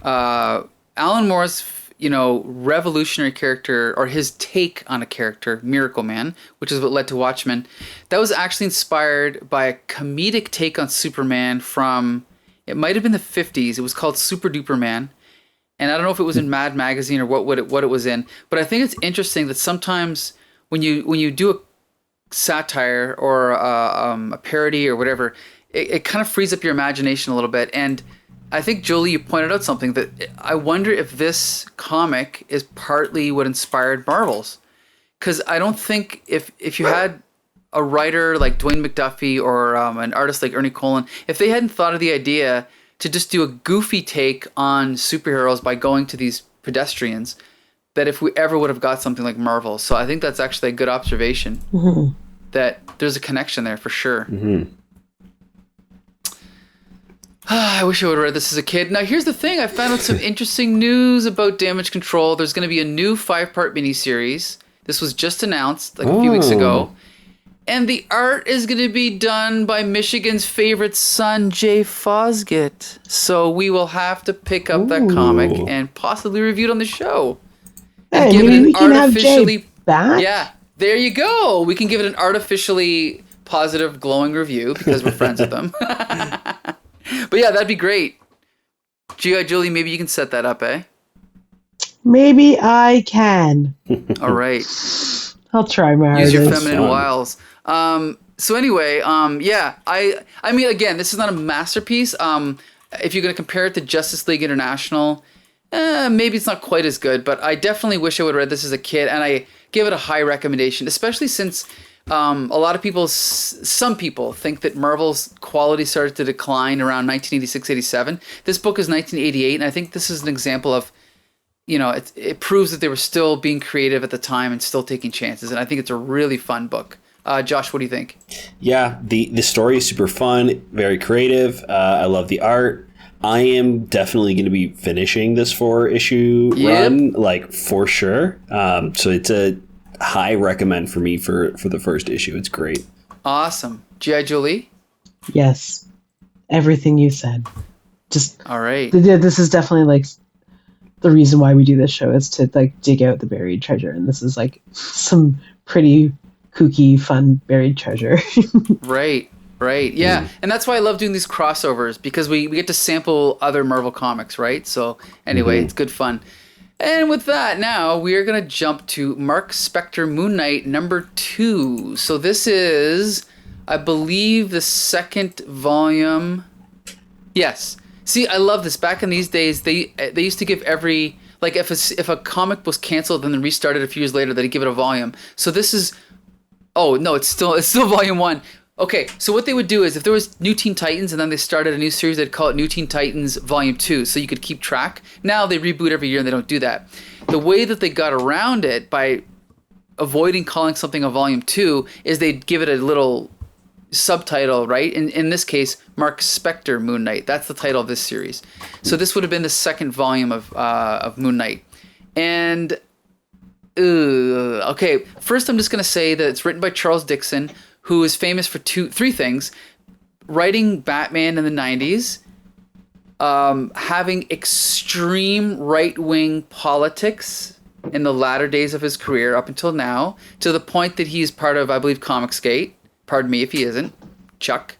Alan Moore's revolutionary character, or his take on a character, Miracle Man, which is what led to Watchmen, that was actually inspired by a comedic take on Superman from, it might have been the 50s. It was called Super Duper Man. And I don't know if it was in Mad Magazine or what it was in, but I think it's interesting that sometimes when you do a satire or a parody or whatever, it kind of frees up your imagination a little bit. And I think, Jolie, you pointed out something that I wonder if this comic is partly what inspired Marvel's. Because I don't think if you had a writer like Dwayne Mcduffie or an artist like Ernie Cullen, if they hadn't thought of the idea to just do a goofy take on superheroes by going to these pedestrians, that if we ever would have got something like Marvel. So I think that's actually a good observation, that there's a connection there for sure. I wish I would have read this as a kid. Now, here's the thing. I found out some interesting news about Damage Control. There's going to be a new 5-part miniseries. This was just announced like a few weeks ago. And the art is going to be done by Michigan's favorite son, Jay Fosgitt. So we will have to pick up that comic and possibly review it on the show. And Hey, give maybe it we an can have artificially... Jay back. Yeah, there you go. We can give it an artificially positive, glowing review because we're friends with them. But yeah, that'd be great. G.I. Julie, maybe you can set that up, eh? Maybe I can. All right. I'll try my Use your hardest. feminine wiles. So anyway, yeah, I mean, again, this is not a masterpiece. If you're going to compare it to Justice League International, maybe it's not quite as good, but I definitely wish I would have read this as a kid, and I give it a high recommendation, especially since a lot of people, some people think that Marvel's quality started to decline around 1986-87. This book is 1988, and I think this is an example of, it proves that they were still being creative at the time and still taking chances, and I think it's a really fun book. Josh, what do you think? Yeah, the story is super fun, very creative. I love the art. I am definitely going to be finishing this 4-issue run, like for sure. So it's a high recommend for me for the first issue. It's great. Awesome. G.I. Jolie? Yes. Everything you said. Just All right. this is definitely like the reason why we do this show is to like dig out the buried treasure, and this is like some pretty kooky, fun buried treasure. Right. Yeah. And that's why I love doing these crossovers, because we get to sample other Marvel comics, right? So anyway, it's good fun. And with that, now we are going to jump to Marc Spector Moon Knight #2. So this is, I believe, the second volume. Yes. See, I love this. Back in these days, they used to give every, like, if a comic was canceled and then restarted a few years later, they'd give it a volume. So this is, oh no, it's still volume 1. Okay, so what they would do is if there was New Teen Titans and then they started a new series, they'd call it New Teen Titans Volume 2, so you could keep track. Now they reboot every year and they don't do that. The way that they got around it by avoiding calling something a Volume 2 is they'd give it a little subtitle, right? In this case, Marc Spector Moon Knight. That's the title of this series. So this would have been the second volume of Moon Knight. And, okay, first I'm just going to say that it's written by Charles Dixon, who is famous for three things. writing Batman in the 90s, having extreme right-wing politics in the latter days of his career up until now, to the point that he's part of, I believe, Comicsgate. Pardon me if he isn't. Chuck.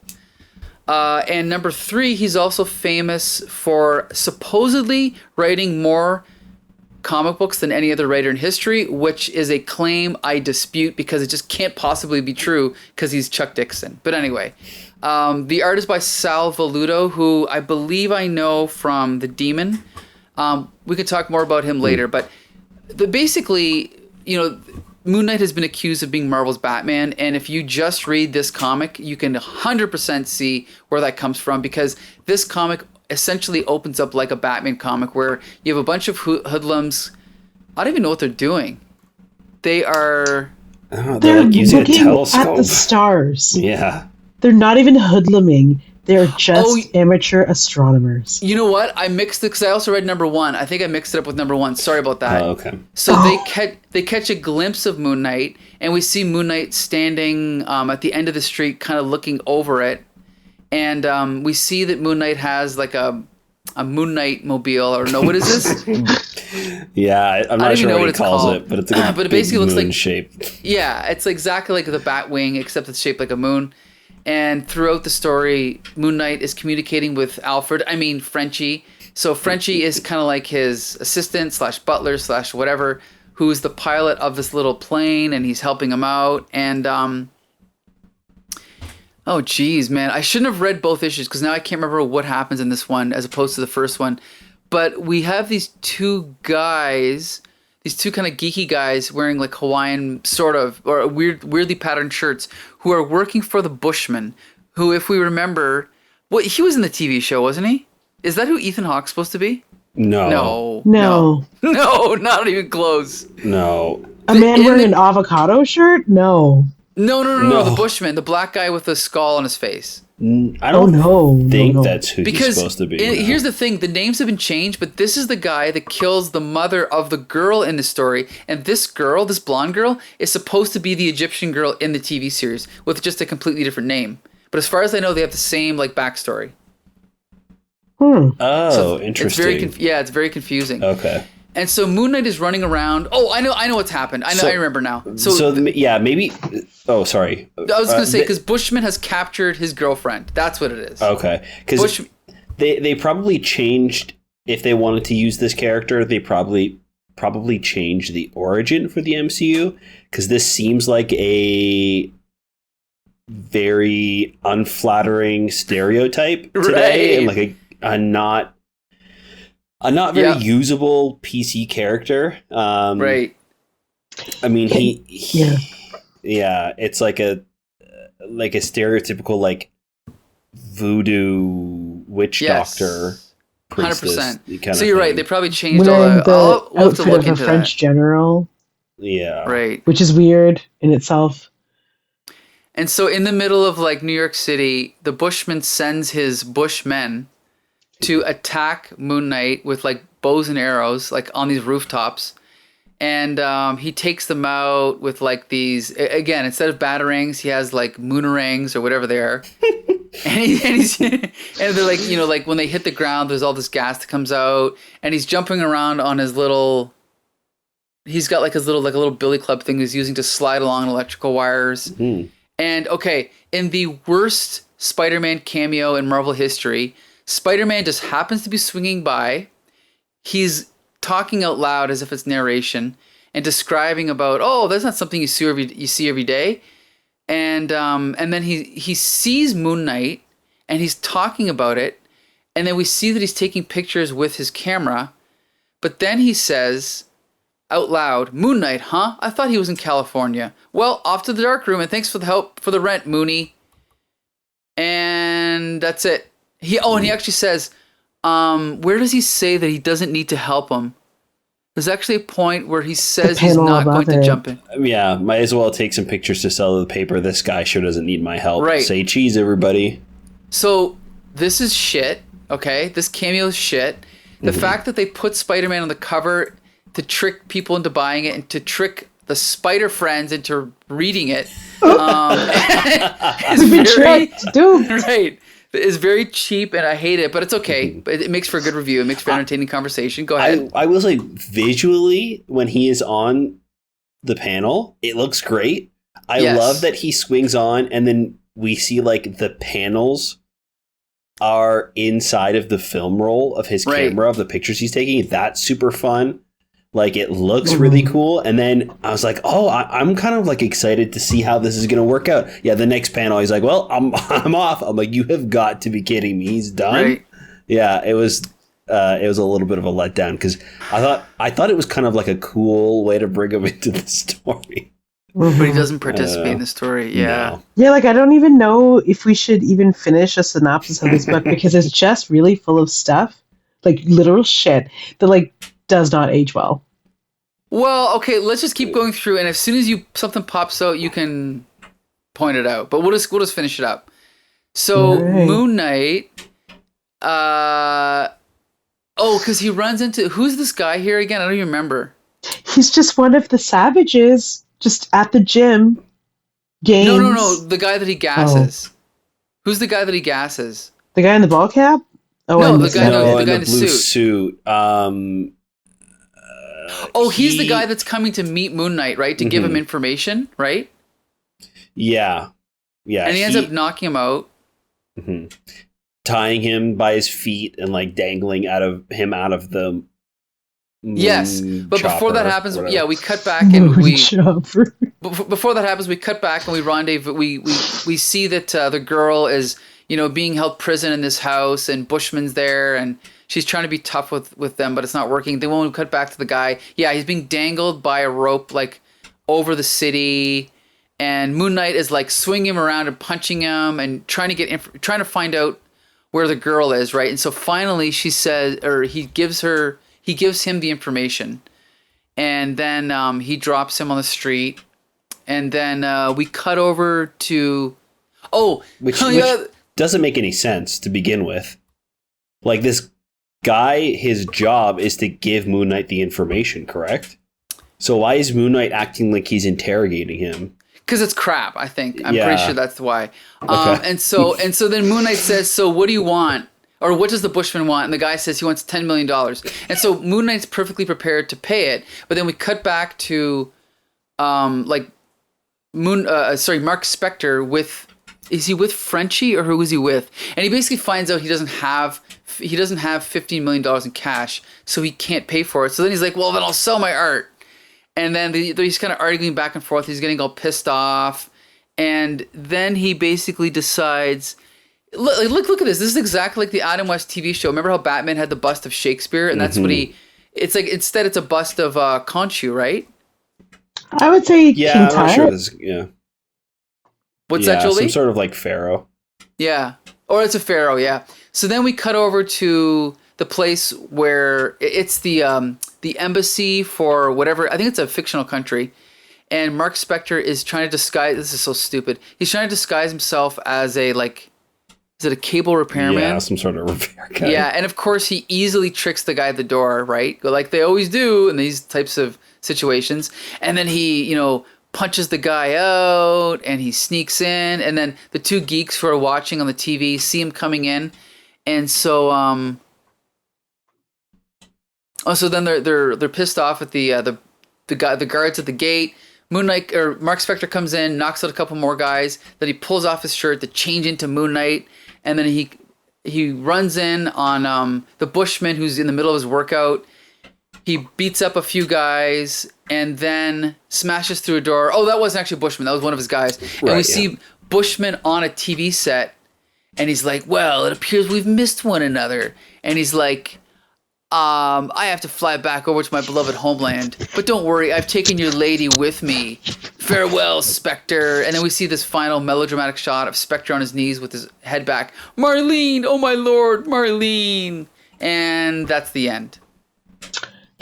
And number 3, he's also famous for supposedly writing more comic books than any other writer in history, which is a claim I dispute because it just can't possibly be true because he's Chuck Dixon. But anyway, the art is by Sal Velluto, who I believe I know from The Demon. We could talk more about him later, but basically, Moon Knight has been accused of being Marvel's Batman, and if you just read this comic, you can 100% see where that comes from, because this comic essentially opens up like a Batman comic where you have a bunch of hoodlums. I don't even know what they're doing. They're like using a telescope at the stars. Yeah. They're not even hoodluming. They're just amateur astronomers. You know what? I mixed it because I also read number 1. I think I mixed it up with number 1. Sorry about that. Oh, okay. So they catch a glimpse of Moon Knight, and we see Moon Knight standing at the end of the street, kind of looking over it. And we see that Moon Knight has like a Moon Knight mobile, or no, what is this? Yeah, I'm not sure what he calls it, but it's a but it basically looks like shape. Yeah, it's exactly like the Batwing, except it's shaped like a moon. And throughout the story, Moon Knight is communicating with Frenchie. So Frenchie is kind of like his assistant / butler / whatever, who's the pilot of this little plane, and he's helping him out. And oh geez, man, I shouldn't have read both issues because now I can't remember what happens in this one as opposed to the first one. But we have these two guys, these two kind of geeky guys wearing like Hawaiian sort of, or weirdly patterned shirts, who are working for the Bushmen, who, if we remember, he was in the TV show, wasn't he? Is that who Ethan Hawke's supposed to be? No, not even close. No. A man wearing an avocado shirt? No. No, the Bushman, the black guy with the skull on his face. I don't think that's who he's supposed to be. Here's the thing, the names have been changed, but this is the guy that kills the mother of the girl in the story, and this girl, this blonde girl, is supposed to be the Egyptian girl in the TV series, with just a completely different name. But as far as I know, they have the same like backstory. Oh, so interesting. It's very confusing. Okay. And so Moon Knight is running around. Oh, I know what's happened. I remember now. Maybe. Oh, sorry. I was going to say, because Bushman has captured his girlfriend. That's what it is. Okay. Because they probably changed, if they wanted to use this character, they probably changed the origin for the MCU. Because this seems like a very unflattering stereotype today. And like a not very usable PC character. Right. I mean, it's like a stereotypical like voodoo witch doctor. 100%. So you're right. They probably changed all that. We'll have to look of a into French that. general. Yeah. Right. Which is weird in itself. And so in the middle of like New York City, the Bushman sends his Bushmen to attack Moon Knight with like bows and arrows, like on these rooftops. And he takes them out with like these, again, instead of batarangs, he has like moonerangs or whatever they are. and they're like, like when they hit the ground, there's all this gas that comes out, and he's jumping around on his little, he's got like his little, like a little billy club thing he's using to slide along electrical wires. Mm. And okay, in the worst Spider-Man cameo in Marvel history, Spider-Man just happens to be swinging by. He's talking out loud as if it's narration and describing about, oh, that's not something you see every day. And then he sees Moon Knight and he's talking about it. And then we see that he's taking pictures with his camera. But then he says out loud, Moon Knight, huh? I thought he was in California. Well, off to the dark room, and thanks for the help for the rent, Mooney. And that's it. And he actually says, where does he say that he doesn't need to help him? There's actually a point where he says he's not going to jump in. Yeah, might as well take some pictures to sell to the paper. This guy sure doesn't need my help. Right. Say cheese, everybody. So this is shit, okay? This cameo is shit. The fact that they put Spider-Man on the cover to trick people into buying it and to trick the Spider friends into reading it It's very dude. right. It's very cheap, and I hate it, but it's okay. But it makes for a good review. It makes for entertaining conversation. Go ahead. I will say, visually, when he is on the panel, it looks great. I love that he swings on, and then we see like the panels are inside of the film roll of his camera of the pictures he's taking. That's super fun. Like, it looks really cool. And then I was like, oh, I'm kind of like excited to see how this is going to work out. Yeah, the next panel, he's like, well, I'm off. I'm like, you have got to be kidding me. He's done. Right. Yeah, it was a little bit of a letdown because I thought it was kind of like a cool way to bring him into the story. But he doesn't participate in the story. Yeah. No. Yeah, like I don't even know if we should even finish a synopsis of this book because it's just really full of stuff, like literal shit that like does not age well. Well, okay, let's just keep going through, and as soon as something pops out, you can point it out. But we'll just finish it up. So Moon Knight, because he runs into who's this guy here again? I don't even remember. He's just one of the savages, just at the gym. Games. No, the guy that he gasses. Who's the guy that he gasses? The guy in the ball cap? Oh, no, and the guy in the blue suit. He's the guy that's coming to meet Moon Knight, right? To give him information, right? Yeah. And he ends up knocking him out. Mm-hmm. Tying him by his feet and like dangling out of the yes, but before that happens, we cut back and before that happens, we cut back and we rendezvous. We see that the girl is being held prison in this house, and Bushman's there, and she's trying to be tough with them, but it's not working. Then when we cut back to the guy, he's being dangled by a rope like over the city, and Moon Knight is like swinging him around and punching him and trying to find out where the girl is, right? And so finally she says, or he gives him the information, and then he drops him on the street, and then we cut over to which doesn't make any sense to begin with. Like, this guy, his job is to give Moon Knight the information, correct? So why is Moon Knight acting like he's interrogating him? Because it's crap, I think. I'm pretty sure that's why. Okay. And so then Moon Knight says, so what do you want? Or what does the Bushman want? And the guy says he wants $10 million. And so Moon Knight's perfectly prepared to pay it. But then we cut back to Marc Spector with... Is he with Frenchie, or who is he with? And he basically finds out he doesn't have $15 million in cash, so he can't pay for it. So then he's like, well, then I'll sell my art. And then he's kind of arguing back and forth. He's getting all pissed off. And then he basically decides, look at this. This is exactly like the Adam West TV show. Remember how Batman had the bust of Shakespeare? And that's what it's like, instead it's a bust of Khonshu, right? I would say King Tut. What's that, Jolie? Some sort of like pharaoh. Yeah. Or it's a pharaoh, yeah. So then we cut over to the place where it's the embassy for whatever. I think it's a fictional country. And Marc Spector is trying to disguise... This is so stupid. He's trying to disguise himself as a, like... Is it a cable repairman? Yeah, some sort of repair guy. Yeah, and of course he easily tricks the guy at the door, right? Like they always do in these types of situations. And then he, punches the guy out, and he sneaks in, and then the two geeks who are watching on the TV see him coming in, and so so then they're pissed off at the guards at the gate. Moon Knight or Marc Spector comes in, knocks out a couple more guys. Then he pulls off his shirt to change into Moon Knight, and then he runs in on the Bushman who's in the middle of his workout. He beats up a few guys and then smashes through a door. Oh, that wasn't actually Bushman. That was one of his guys. Right, and we see Bushman on a TV set. And he's like, well, it appears we've missed one another. And he's like, I have to fly back over to my beloved homeland. But don't worry, I've taken your lady with me. Farewell, Specter. And then we see this final melodramatic shot of Specter on his knees with his head back. Marlene, oh my lord, Marlene. And that's the end.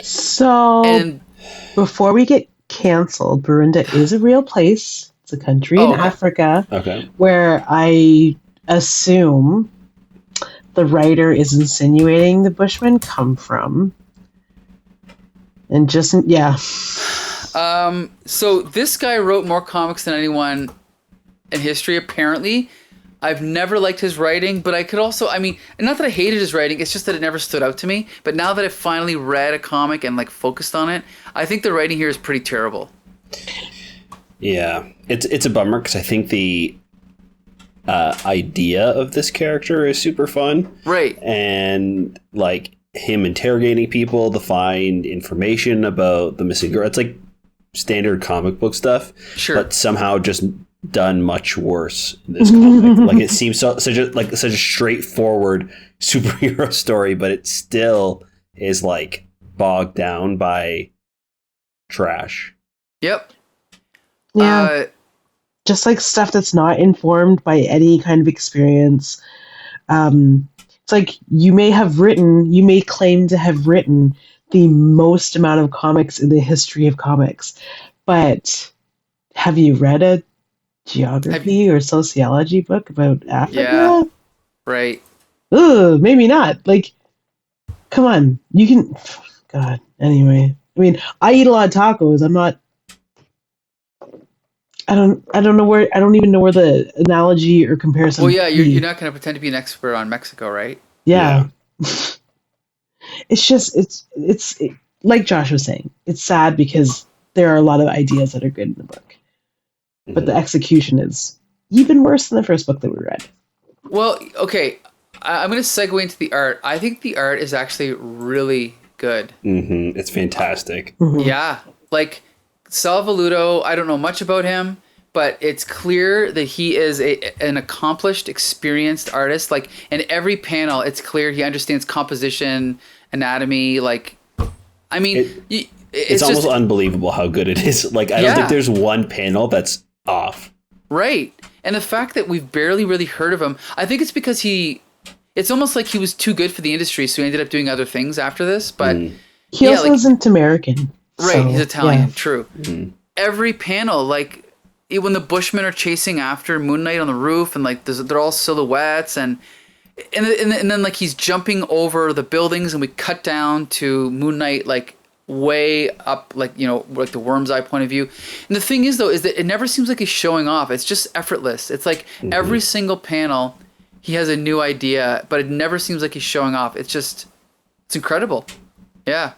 So, before we get canceled, Burundi is a real place. It's a country in Africa where I assume the writer is insinuating the Bushmen come from. And so this guy wrote more comics than anyone in history, apparently. I've never liked his writing, but I could also, I mean, not that I hated his writing, it's just that it never stood out to me. But now that I've finally read a comic and like focused on it, I think the writing here is pretty terrible. Yeah, it's a bummer because I think the idea of this character is super fun. Right. And like him interrogating people to find information about the missing girl. It's like standard comic book stuff. Sure. But somehow just done much worse in this comic. Like it seems such a straightforward superhero story, but it still is like bogged down by trash. Yep. Yeah. Just like stuff that's not informed by any kind of experience. It's like you may claim to have written the most amount of comics in the history of comics, but have you read a geography or sociology book about Africa? Yeah, right. Ugh, maybe not. Like, come on, you can. God. Anyway, I mean, I eat a lot of tacos. I'm not. I don't know where. I don't even know where the analogy or comparison. Well, yeah, you're not going to pretend to be an expert on Mexico, right? Yeah. It's just it's like Josh was saying. It's sad because there are a lot of ideas that are good in the book. But the execution is even worse than the first book that we read. Well, okay. I'm going to segue into the art. I think the art is actually really good. Mm-hmm. It's fantastic. Mm-hmm. Yeah. Like, Velluto, I don't know much about him, but it's clear that he is an accomplished, experienced artist. Like, in every panel, it's clear he understands composition, anatomy. Like, I mean... It's almost just unbelievable how good it is. Like, I don't think there's one panel that's off. Right. And the fact that we've barely really heard of him, I think it's because it's almost like he was too good for the industry, so he ended up doing other things after this. But he also isn't American. Right, so, he's Italian, yeah. True. Every panel, like, when the Bushmen are chasing after Moon Knight on the roof, and like they're all silhouettes, and then like he's jumping over the buildings, and we cut down to Moon Knight like way up, like, you know, like the worm's eye point of view. And the thing is, though, is that it never seems like he's showing off. It's just effortless. It's like every single panel he has a new idea, but it never seems like he's showing off. It's incredible. Yeah.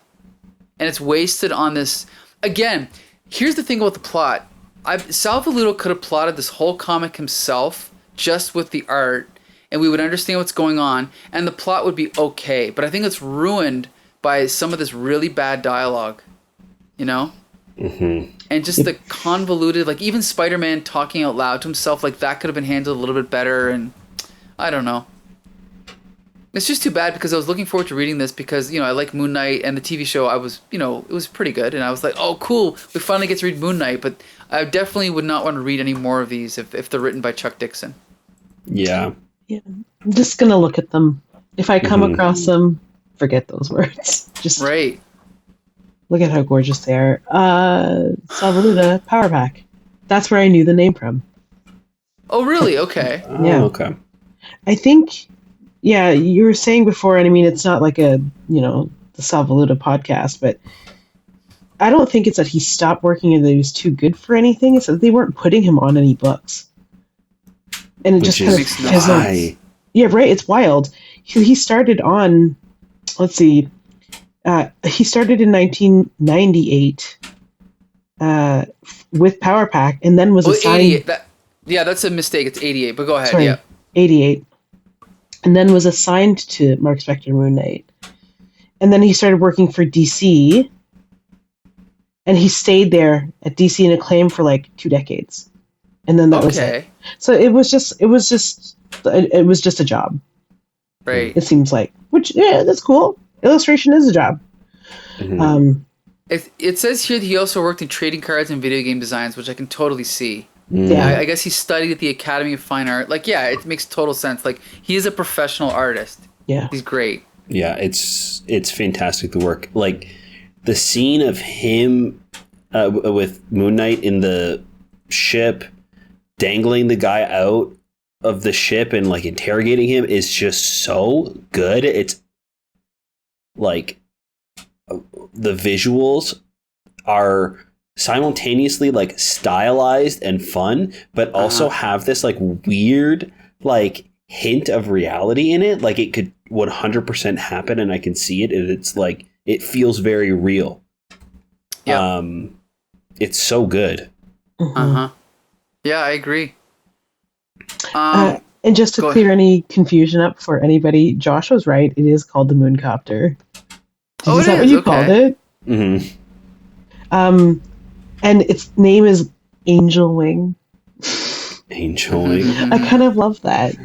And it's wasted on this. Again, here's the thing about the plot. Velluto could have plotted this whole comic himself just with the art, and we would understand what's going on, and the plot would be okay. But I think it's ruined by some of this really bad dialogue, you know? Mm-hmm. And just the convoluted, like, even Spider-Man talking out loud to himself, like, that could have been handled a little bit better, and I don't know. It's just too bad because I was looking forward to reading this because, you know, I like Moon Knight, and the TV show, it was pretty good, and I was like, oh, cool, we finally get to read Moon Knight, but I definitely would not want to read any more of these if they're written by Chuck Dixon. Yeah. I'm just going to look at them. If I come across them, forget those words. Just right. Look at how gorgeous they are. Velluto Power Pack. That's where I knew the name from. Oh, really? Okay. Yeah. Okay. I think, yeah, you were saying before, and I mean, it's not like the Velluto podcast, but I don't think it's that he stopped working and that he was too good for anything. It's that they weren't putting him on any books. And it just kind of has no... Yeah, right. It's wild. He started on... Let's see. He started in 1998 with Power Pack, and then was assigned... that's a mistake. It's 88, but go ahead. Sorry, yeah. 88. And then was assigned to Marc Spector Moon Knight. And then he started working for DC, and he stayed there at DC and Acclaim for like 2 decades. And then that was it. So it was just a job. Right. It seems like, which, yeah, that's cool. Illustration is a job. Mm-hmm. It says here that he also worked in trading cards and video game designs, which I can totally see. Yeah. I guess he studied at the Academy of Fine Art. Like, yeah, it makes total sense. Like, he is a professional artist. Yeah. He's great. Yeah, it's fantastic, the work. Like, the scene of him with Moon Knight in the ship, dangling the guy out of the ship and, like, interrogating him is just so good. It's, like, the visuals are simultaneously like stylized and fun, but also have this like weird like hint of reality in it. Like it could 100% happen and I can see it, and it's like it feels very real. Yeah. It's so good. Yeah, I agree. And just to clear any confusion up for anybody, Josh was right. It is called the Mooncopter. Oh, is that what you called it? Mm-hmm. And its name is Angel Wing. Angel Wing. I kind of love that.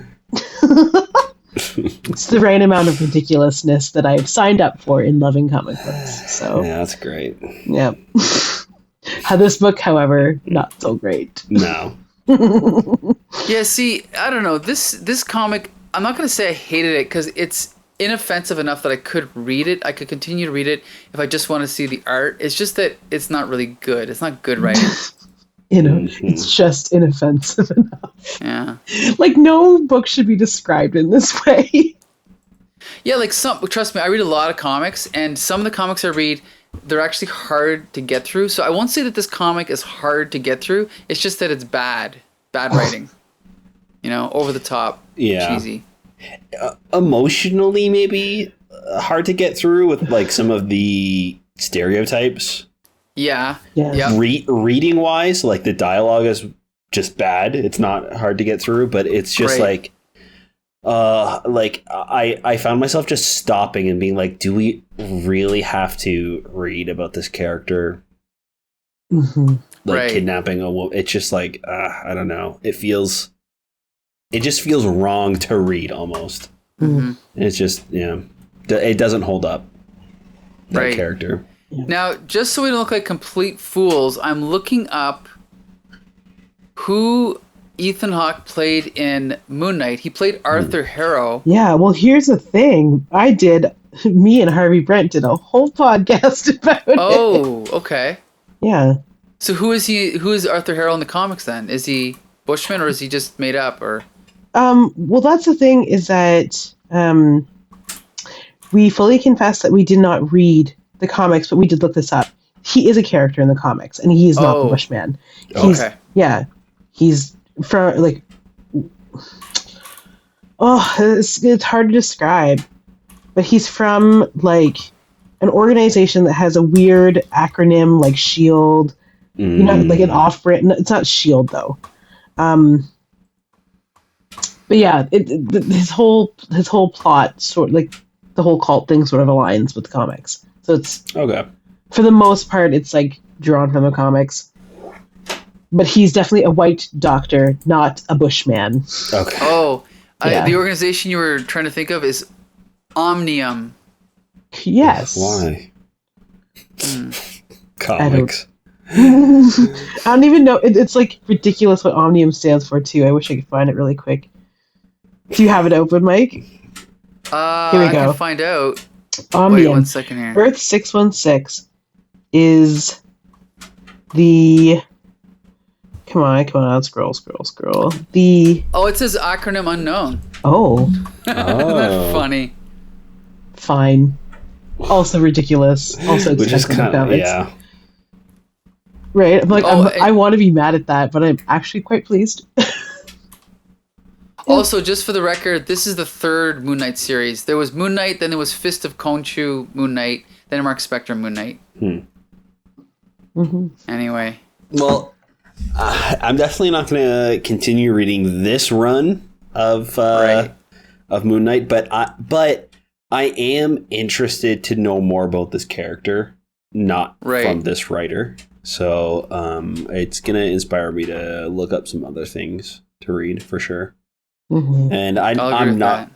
It's the right amount of ridiculousness that I've signed up for in loving comic books. So yeah, that's great. Yeah. This book, however, not so great. No. Yeah, see, I don't know. This comic, I'm not going to say I hated it because it's inoffensive enough that I could read it. I could continue to read it if I just want to see the art. It's just that it's not really good. It's not good writing. It's just inoffensive enough. Yeah. Like, no book should be described in this way. Yeah, like trust me, I read a lot of comics, and some of the comics I read, they're actually hard to get through. So I won't say that this comic is hard to get through. It's just that it's bad writing. Over the top, cheesy. Emotionally, maybe hard to get through with like some of the stereotypes. Yeah. Yep. Reading wise, like the dialogue is just bad. It's not hard to get through, but it's just like I found myself just stopping and being like, do we really have to read about this character kidnapping a woman? It's just like I don't know. It just feels wrong to read almost. And it's just it doesn't hold up. That character. Now, just so we don't look like complete fools, I'm looking up who Ethan Hawke played in Moon Knight. He played Arthur Harrow. Yeah, well, here's the thing. Me and Harvey Brent did a whole podcast about it. Oh, okay. Yeah. So who is he? Who is Arthur Harrow in the comics then? Is he Bushman or is he just made up? Or well, that's the thing is that we fully confess that we did not read the comics, but we did look this up. He is a character in the comics, and he is not the Bushman. He's from like, it's hard to describe, but he's from like an organization that has a weird acronym like SHIELD, like an off-brand. It's not SHIELD though. But yeah, his whole plot sort of, like the whole cult thing sort of aligns with the comics. So it's okay. For the most part, it's like drawn from the comics. But he's definitely a white doctor, not a Bushman. Okay. Oh, the organization you were trying to think of is Omnium. Yes. Why? Comics. I don't even know. It's like ridiculous what Omnium stands for too. I wish I could find it really quick. Do you have it open, Mike? Here we go. I can find out. Omnium. Wait 1 second here. Earth 616 is the... Come on, scroll. It says acronym unknown. Oh. Isn't that funny? Fine. Also ridiculous. Also which is kind of, yeah. Right? I'm like, I want to be mad at that, but I'm actually quite pleased. Also, just for the record, this is the third Moon Knight series. There was Moon Knight, then there was Fist of Khonshu Moon Knight, then Marc Spector Moon Knight. Anyway. Well, I'm definitely not going to continue reading this run of Moon Knight, but I am interested to know more about this character, not from this writer. So it's going to inspire me to look up some other things to read for sure. And I'm not,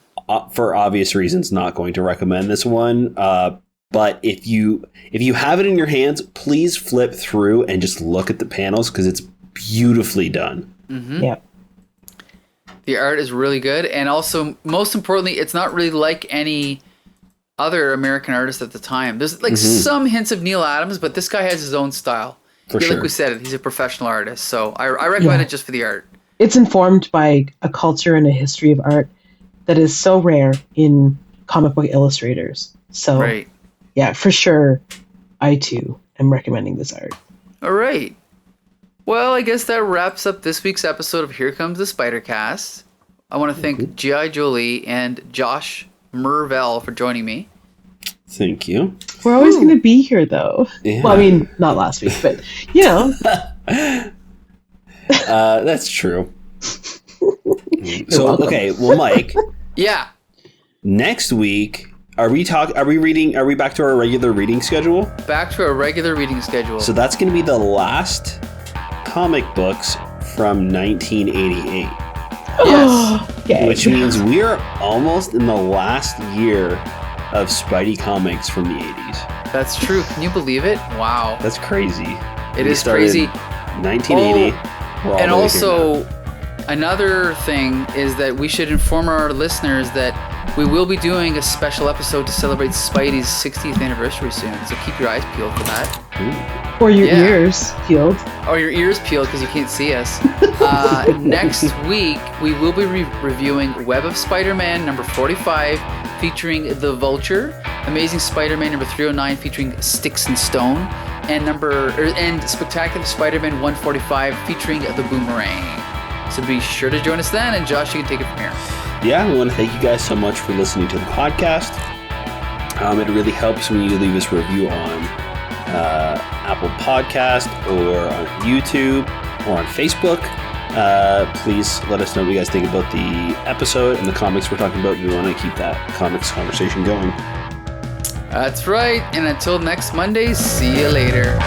for obvious reasons, not going to recommend this one. But if you have it in your hands, please flip through and just look at the panels because it's beautifully done. Yeah. The art is really good, and also most importantly, it's not really like any other American artist at the time. There's like some hints of Neil Adams, but this guy has his own style. For sure. Like we said, he's a professional artist, so I recommend it just for the art. It's informed by a culture and a history of art that is so rare in comic book illustrators. So, yeah, for sure, I too am recommending this art. All right. Well, I guess that wraps up this week's episode of Here Comes the Spider-Cast. I want to thank G.I. Jolie and Josh Mervell for joining me. Thank you. We're always going to be here, though. Yeah. Well, I mean, not last week, but, you know. That's true. So, okay, well, Mike. Yeah. Next week, are we back to our regular reading schedule? Back to our regular reading schedule. So that's going to be the last comic books from 1988. Yes. Okay. Which means we're almost in the last year of Spidey comics from the 80s. That's true. Can you believe it? Wow. That's crazy. It is crazy. 1980. Oh, and also, another thing is that we should inform our listeners that we will be doing a special episode to celebrate Spidey's 60th anniversary soon. So keep your eyes peeled for that. Ooh. Or your ears peeled. Or your ears peeled because you can't see us. Next week, we will be reviewing Web of Spider-Man number 45, featuring the Vulture, Amazing Spider-Man number 309, featuring Sticks and Stone, and Spectacular Spider-Man 145, featuring the Boomerang. So be sure to join us then, and Josh, you can take it from here. Yeah, we want to thank you guys so much for listening to the podcast. It really helps when you leave us a review on Apple Podcast or on YouTube or on Facebook. Please let us know what you guys think about the episode and the comics we're talking about. We want to keep that comics conversation going. That's right. And until next Monday, see you later.